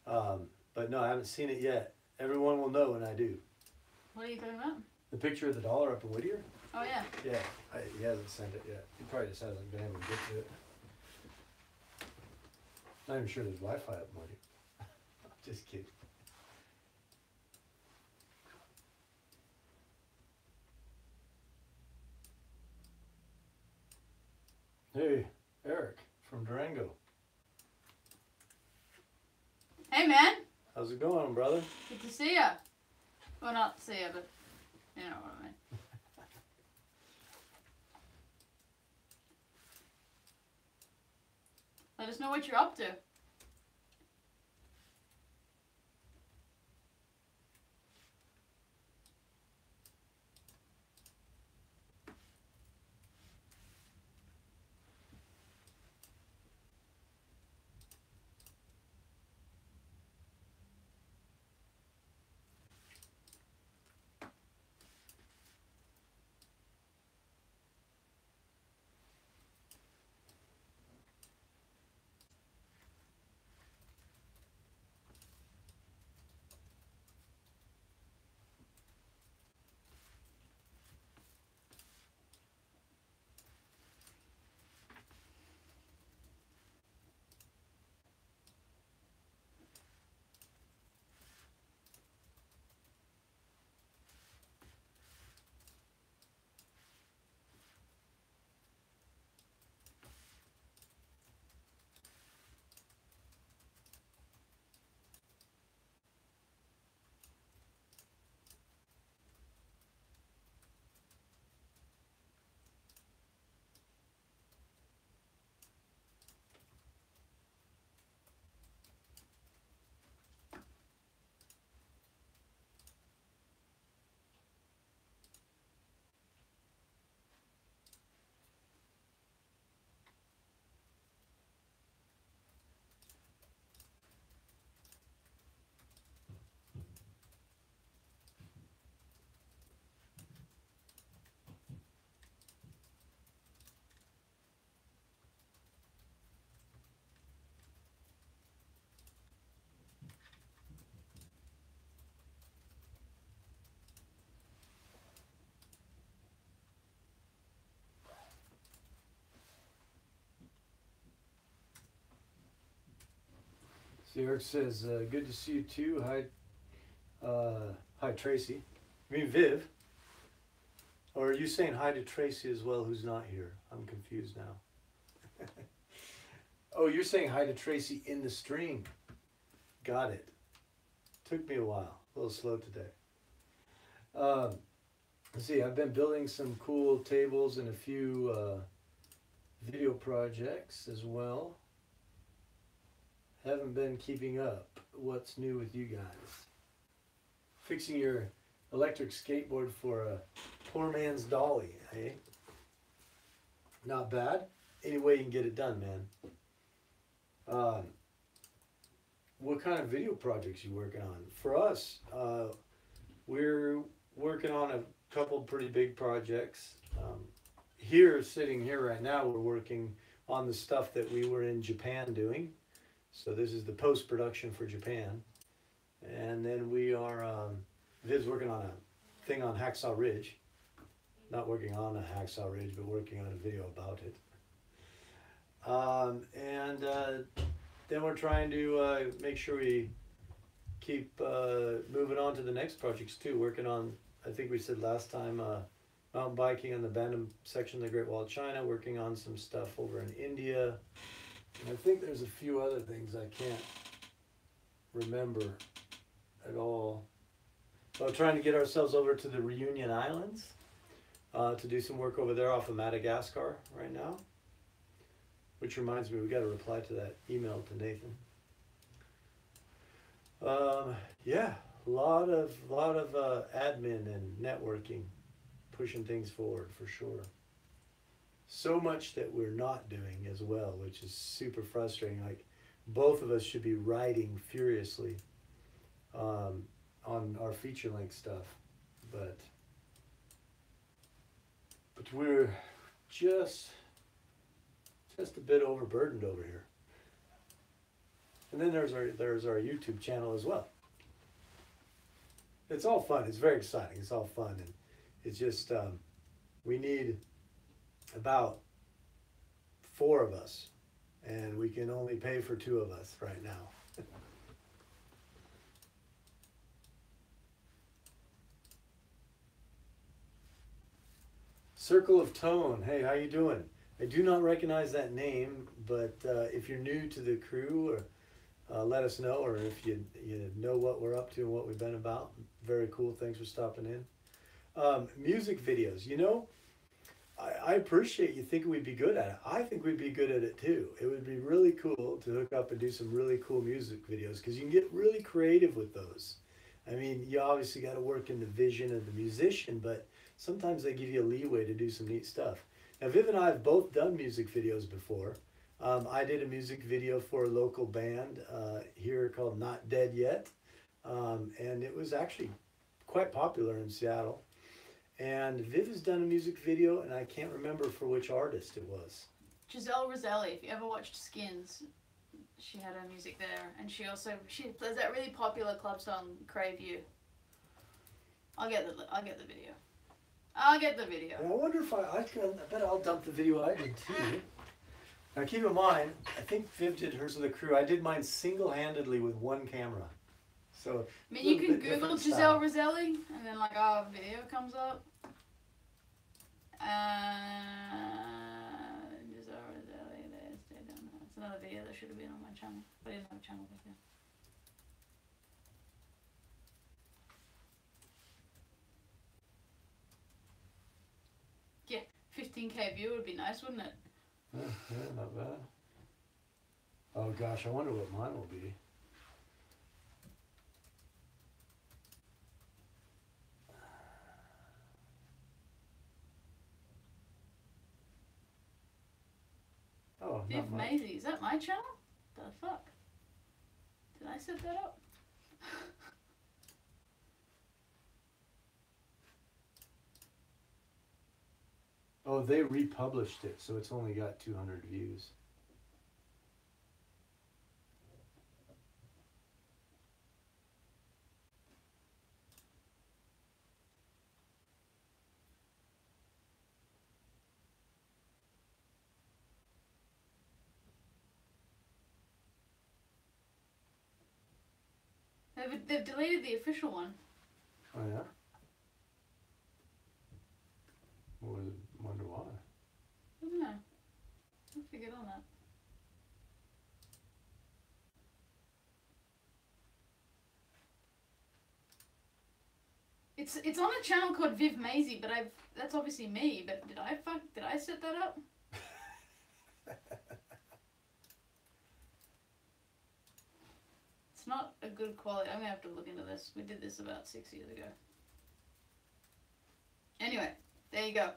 But no, I haven't seen it yet. Everyone will know when I do. What are you talking about? The picture of the dollar up in Whittier? Oh, yeah. Yeah, he hasn't sent it yet. He probably just hasn't been able to get to it. Not even sure there's Wi-Fi up in Whittier. Just kidding. Hey, Eric from Durango. Hey, man. How's it going, brother? Good to see ya. Well, not see ya, but you know what I mean. Let us know what you're up to. See, Eric says, good to see you too. Hi Tracy. I mean Viv. Or are you saying hi to Tracy as well, who's not here? I'm confused now. Oh, you're saying hi to Tracy in the stream. Got it. Took me a while. A little slow today. Let's see, I've been building some cool tables and a few video projects as well. Haven't been keeping up. What's new with you guys? Fixing your electric skateboard for a poor man's dolly, eh? Not bad. Any way you can get it done, man. What kind of video projects you working on? For us, we're working on a couple pretty big projects. Here, sitting here right now, we're working on the stuff that we were in Japan doing. So this is the post-production for Japan. And then we are, Viv's working on a thing on Hacksaw Ridge. Not working on a Hacksaw Ridge, but working on a video about it. Then we're trying to make sure we keep moving on to the next projects too. Working on, I think we said last time, mountain biking on the Bandam section of the Great Wall of China. Working on some stuff over in India. And I think there's a few other things I can't remember at all. So trying to get ourselves over to the Reunion Islands to do some work over there off of Madagascar right now. Which reminds me, we got to reply to that email to Nathan. Yeah, a lot of admin and networking, pushing things forward for sure. So much that we're not doing as well, which is super frustrating. Like both of us should be writing furiously on our feature length stuff, but we're just a bit overburdened over here. And then there's our YouTube channel as well. It's all fun. It's very exciting. It's all fun, and it's just we need about 4 of us, and we can only pay for 2 of us right now. Circle of Tone. Hey, how you doing? I do not recognize that name, but if you're new to the crew, or let us know, or if you know what we're up to and what we've been about. Very cool. Thanks for stopping in. Music videos. You know, I appreciate you thinking we'd be good at it. I think we'd be good at it too. It would be really cool to hook up and do some really cool music videos because you can get really creative with those. I mean, you obviously got to work in the vision of the musician, but sometimes they give you a leeway to do some neat stuff. Now, Viv and I have both done music videos before. I did a music video for a local band here called Not Dead Yet, and it was actually quite popular in Seattle. And Viv has done a music video, and I can't remember for which artist it was. Giselle Roselli, if you ever watched Skins, she had her music there, and she plays that really popular club song "Crave You." I'll get the video. I'll get the video. And I wonder if I bet I'll dump the video I did too. Now keep in mind, I think Viv did hers with a crew. I did mine single-handedly with one camera. So I mean, you can Google Giselle Roselli, and then like our video comes up. Giselle Roselli, it's another video that should have been on my channel, but I didn't have a channel back then. Yeah, 15K view would be nice, wouldn't it? Yeah, not bad. Oh gosh, I wonder what mine will be. Oh, Viv Maisie, is that my channel? The fuck? Did I set that up? Oh, they republished it, so it's only got 200 views. They've deleted the official one. Oh yeah. Wonder why. I don't know. I'll figure on that. It's on a channel called Viv Maisie, but that's obviously me. But did I set that up? It's not a good quality. I'm gonna have to look into this. We did this about 6 years ago. Anyway, there you go.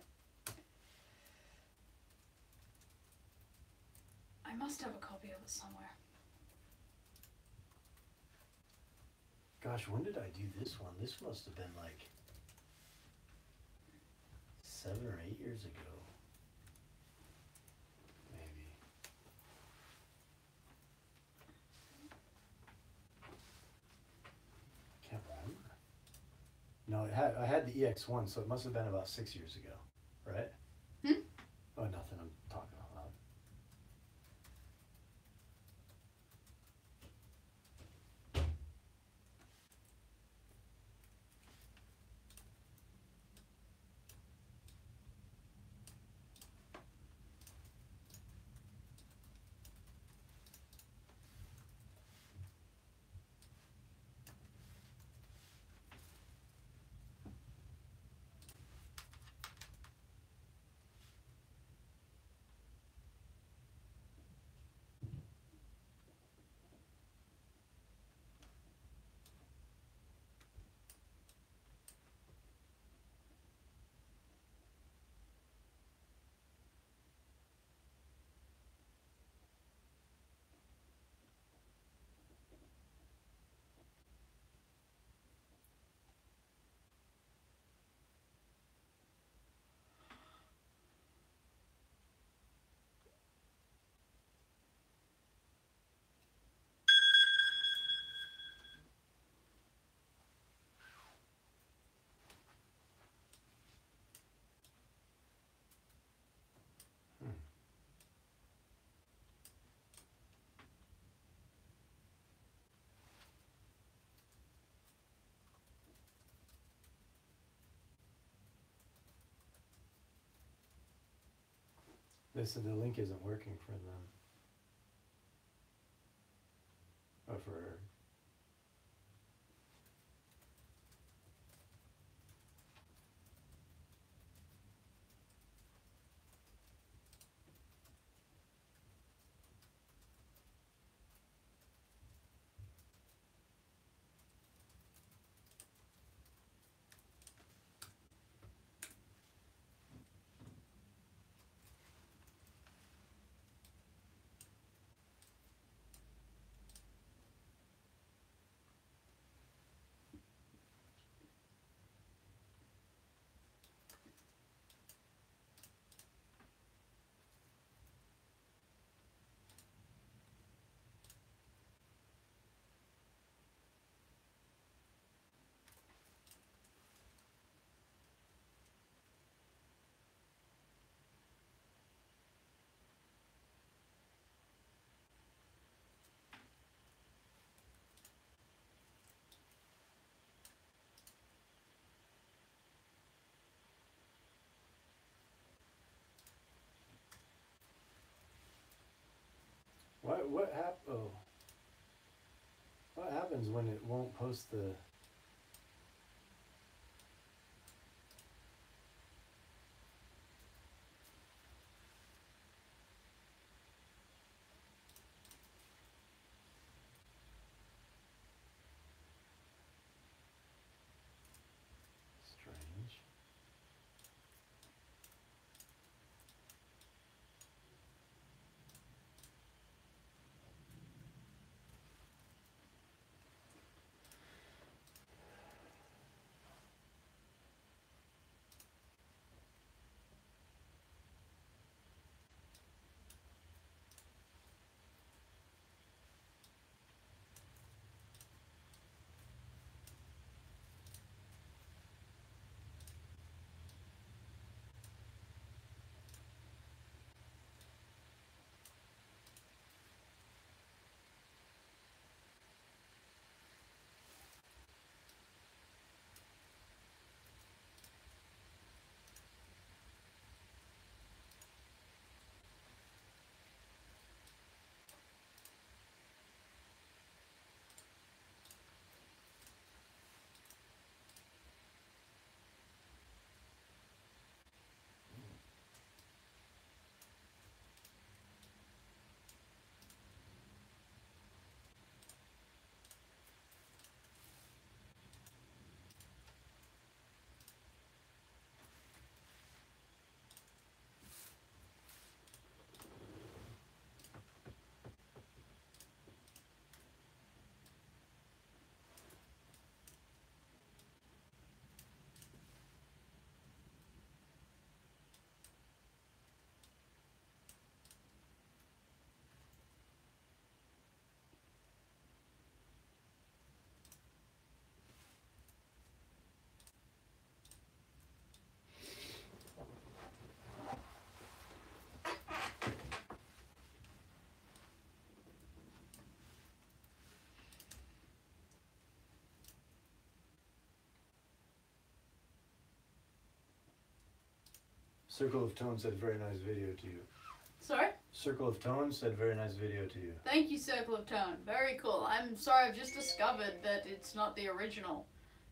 I must have a copy of it somewhere. Gosh, when did I do this one? This must have been like 7 or 8 years ago. Maybe. Can't remember. No, I had the EX1, so it must have been about 6 years ago, right? Oh, nothing. I'm talking out loud. They said the link isn't working for them. Or for her. What happens when it won't post the strange. Circle of Tone said very nice video to you. Sorry? Circle of Tone said very nice video to you. Thank you, Circle of Tone. Very cool. I'm sorry, I've just discovered that it's not the original.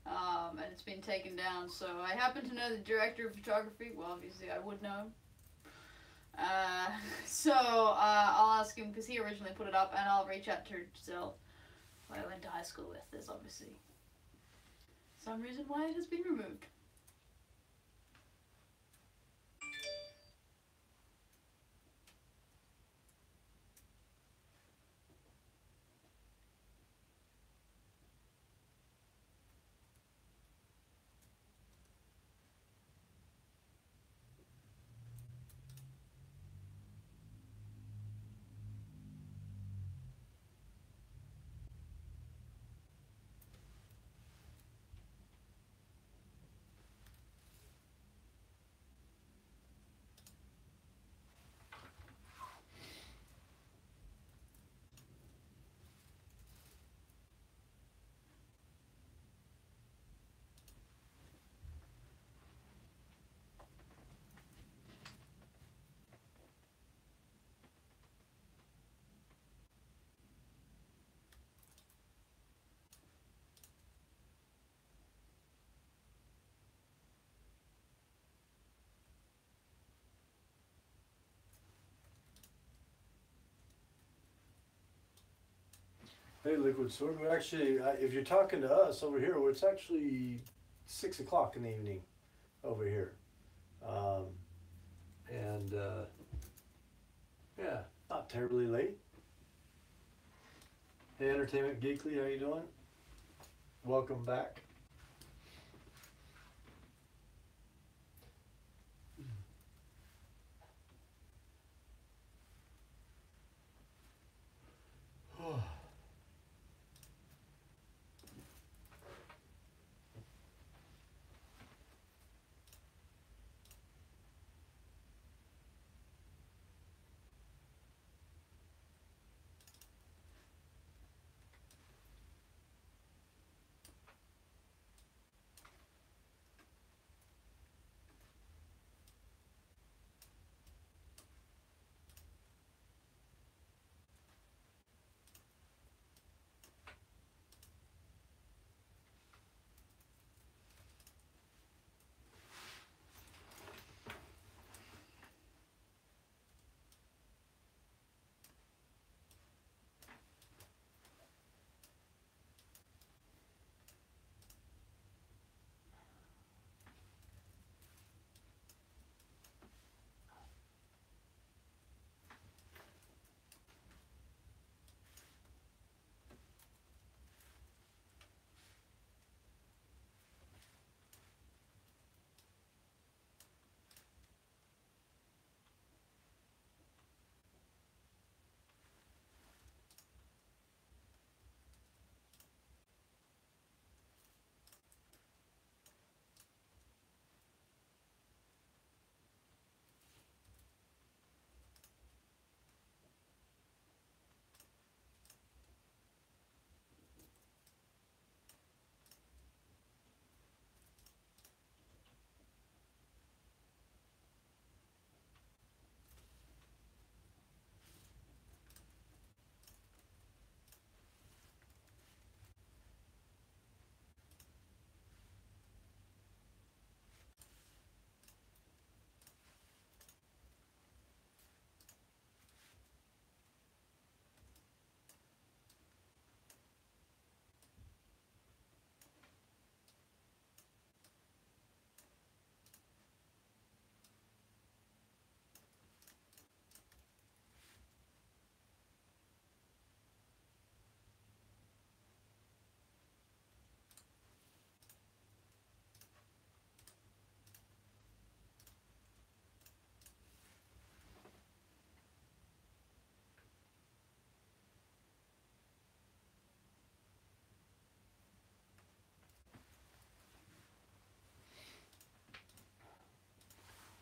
And it's been taken down. So I happen to know the director of photography. Well, obviously I would know him. I'll ask him because he originally put it up, and I'll reach out to Giselle, who I went to high school with. There's obviously some reason why it has been removed. Hey, Liquid Sword. We're actually, if you're talking to us over here, it's actually 6 o'clock in the evening over here. Yeah, not terribly late. Hey, Entertainment Geekly, how you doing? Welcome back.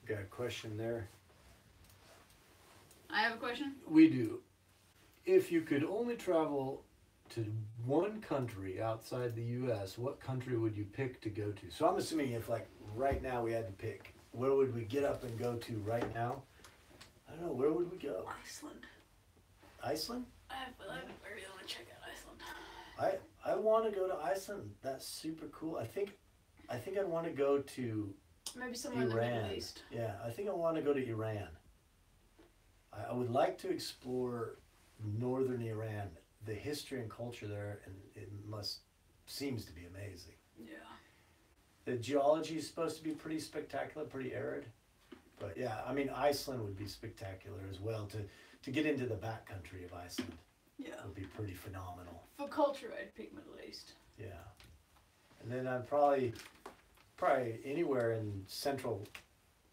Got a question there? I have a question. We do. If you could only travel to one country outside the U.S., what country would you pick to go to? So I'm assuming if, like, right now we had to pick where would we get up and go to right now? I don't know. Where would we go? Iceland. Iceland? I really want to check out Iceland. I want to go to Iceland. That's super cool. I think I'd want to go to Maybe somewhere in the Iran. Middle East. Yeah, I think I want to go to Iran. I would like to explore northern Iran, the history and culture there, and it seems to be amazing. Yeah. The geology is supposed to be pretty spectacular, pretty arid. But yeah, I mean, Iceland would be spectacular as well. To get into the backcountry of Iceland Yeah. would be pretty phenomenal. For culture, I'd pick Middle East. Yeah. And then I'd probably anywhere in Central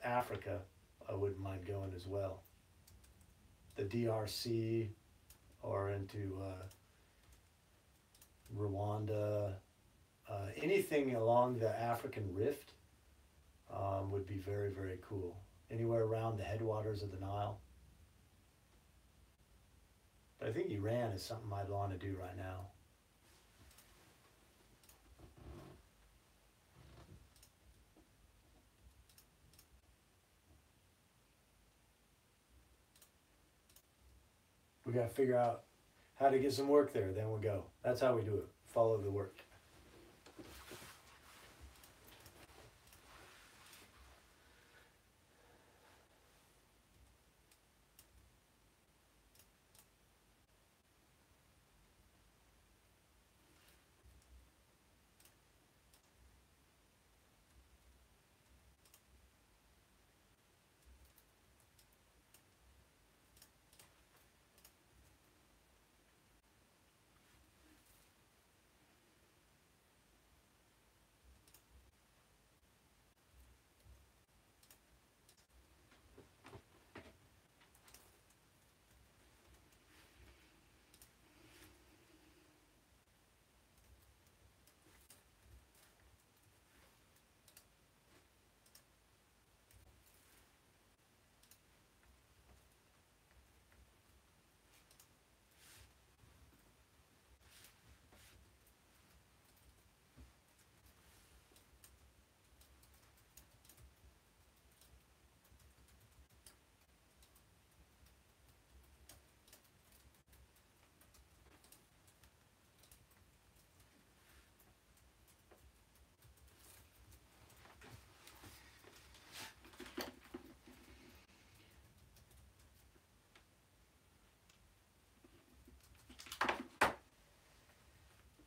Africa, I wouldn't mind going as well. The DRC or into Rwanda, anything along the African Rift would be very, very cool. Anywhere around the headwaters of the Nile. But I think Iran is something I'd want to do right now. We got to figure out how to get some work there, then we'll go. That's how we do it. Follow the work.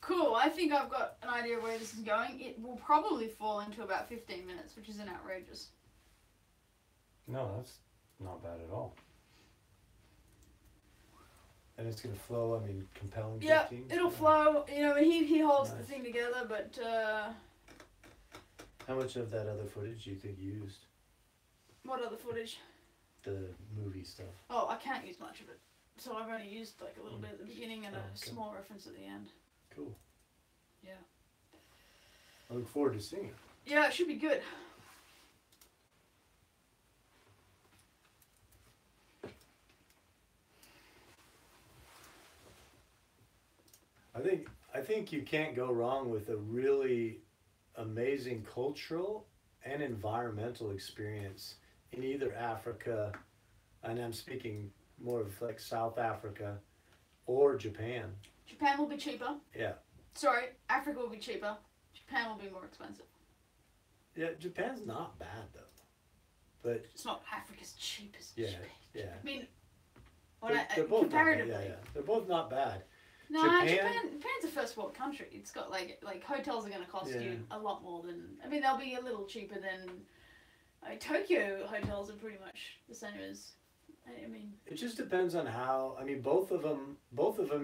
Cool, I think I've got an idea where this is going. It will probably fall into about 15 minutes, which isn't outrageous. No, that's not bad at all. And it's going to flow, I mean, compelling. Yeah, 15, it'll so. flow. You know, he holds the Nice. thing together, but How much of that other footage do you think you used? what other footage? The movie stuff. Oh, I can't use much of it. So I've only used like a little bit at the beginning and Oh, a okay. small reference at the end. Cool. Yeah. I look forward to seeing it. Yeah, it should be good. I think you can't go wrong with a really amazing cultural and environmental experience in either Africa, and I'm speaking more of like South Africa or Japan. Japan will be cheaper. Yeah. Sorry, Africa will be cheaper. Japan will be more expensive. Yeah, Japan's not bad though. But It's not Africa's cheapest. yeah, Japan. yeah. I mean, when They're both not bad. comparatively. Yeah, yeah. They're both not bad. No, Japan- Japan's a first world country. It's got like hotels are going to cost Yeah. you a lot more than. I mean, they'll be a little cheaper than. Tokyo hotels are pretty much the same as. I mean. It just depends on how. I mean, both of them,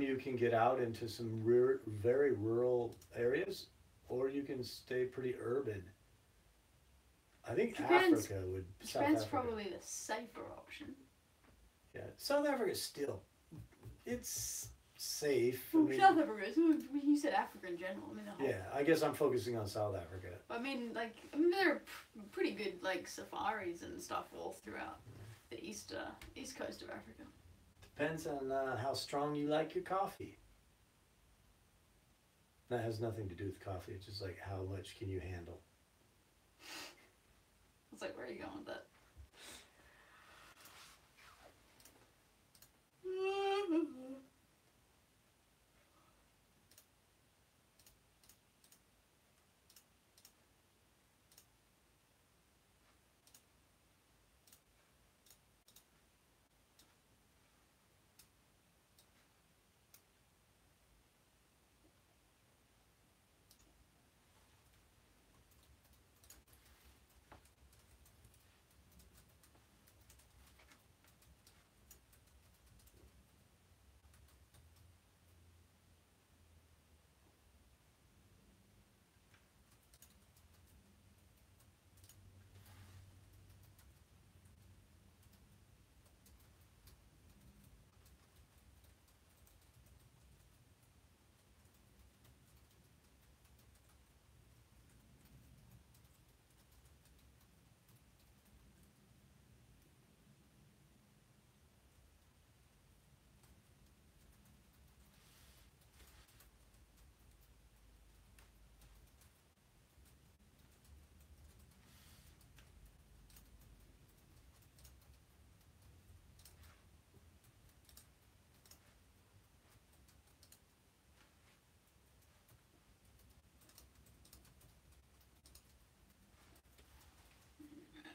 you can get out into some very rural areas, or you can stay pretty urban. I think Japan's- Africa would. South Japan's Africa. probably the safer option. Yeah, South Africa still. It's safe. I Well, mean, South Africa. You said Africa in general. I mean, the whole. yeah, I guess I'm focusing on South Africa. I mean, there are pretty good like safaris and stuff all throughout the east coast of Africa. Depends on how strong you like your coffee. That has nothing to do with coffee. It's just like how much can you handle. was like, where are you going with that? I'm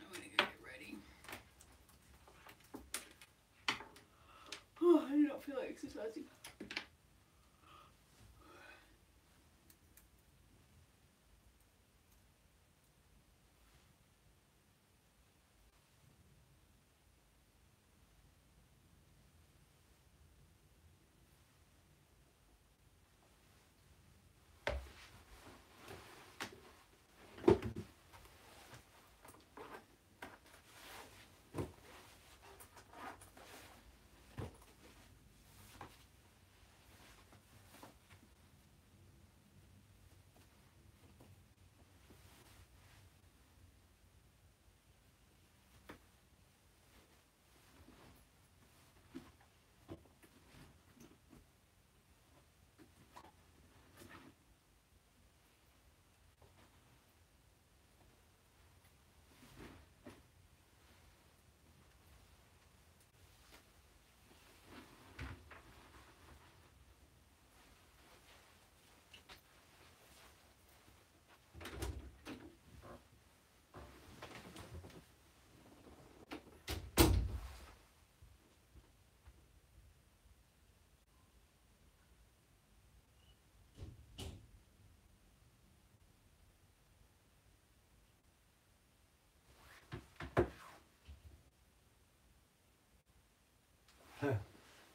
gonna go get ready. Oh, I do not feel like exercising.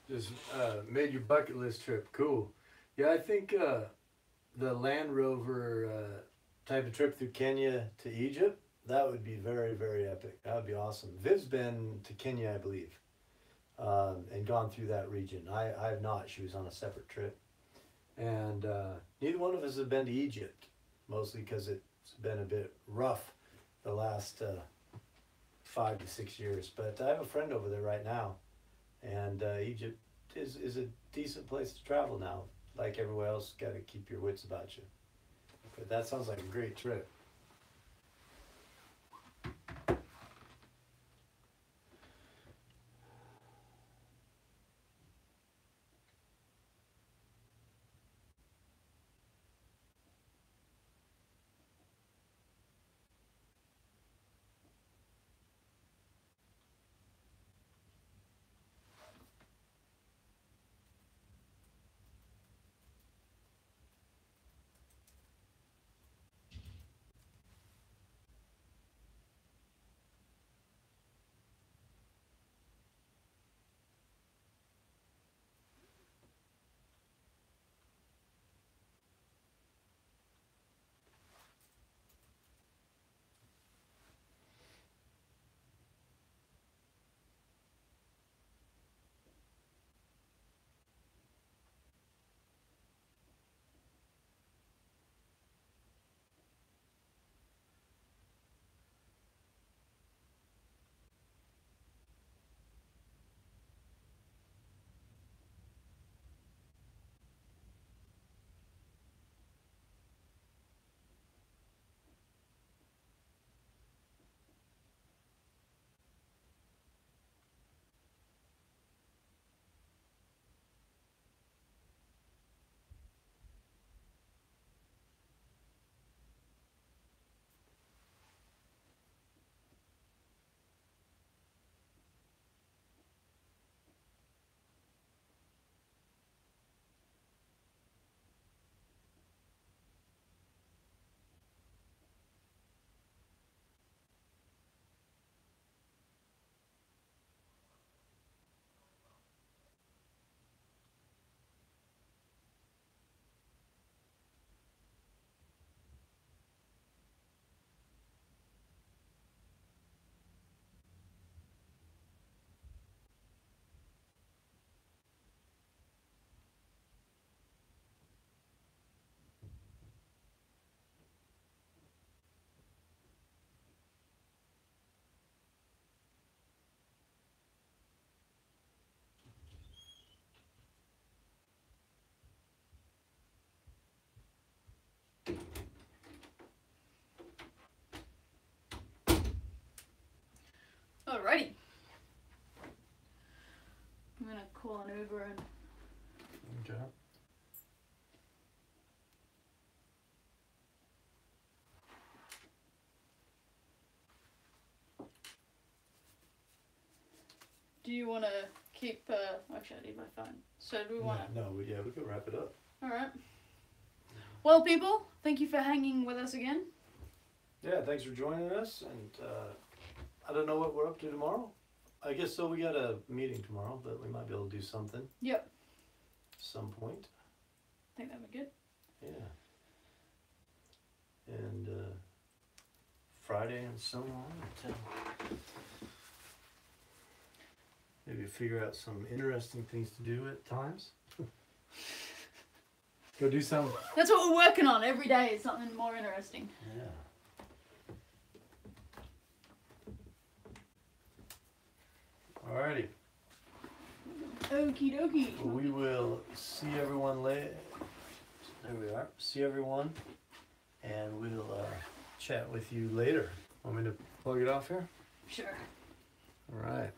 Just made your bucket list trip. Cool. Yeah, I think the Land Rover type of trip through Kenya to Egypt, that would be very, very epic. That would be awesome. Viv's been to Kenya, I believe, and gone through that region. I have not. She was on a separate trip. And neither one of us have been to Egypt, mostly because it's been a bit rough the last 5 to 6 years. But I have a friend over there right now, and Egypt is a decent place to travel now. Like everywhere else, got to keep your wits about you. But that sounds like a great trip. overgrown. Okay. Do you want to keep? Actually, I need my phone. So do we want to? No, we could wrap it up. All right. Well, people, thank you for hanging with us again. Yeah, thanks for joining us, and I don't know what we're up to tomorrow. I guess so. We got a meeting tomorrow, but we might be able to do something. Yep. Some point. I think that'd be good. Yeah. And Friday and so on. Maybe figure out some interesting things to do at times. Go do some. That's what we're working on every day. Is something more interesting. Yeah. Alrighty. Okie dokie. Well, we will see everyone later. There we are. See everyone, and we'll chat with you later. Want me to plug it off here? Sure. All right.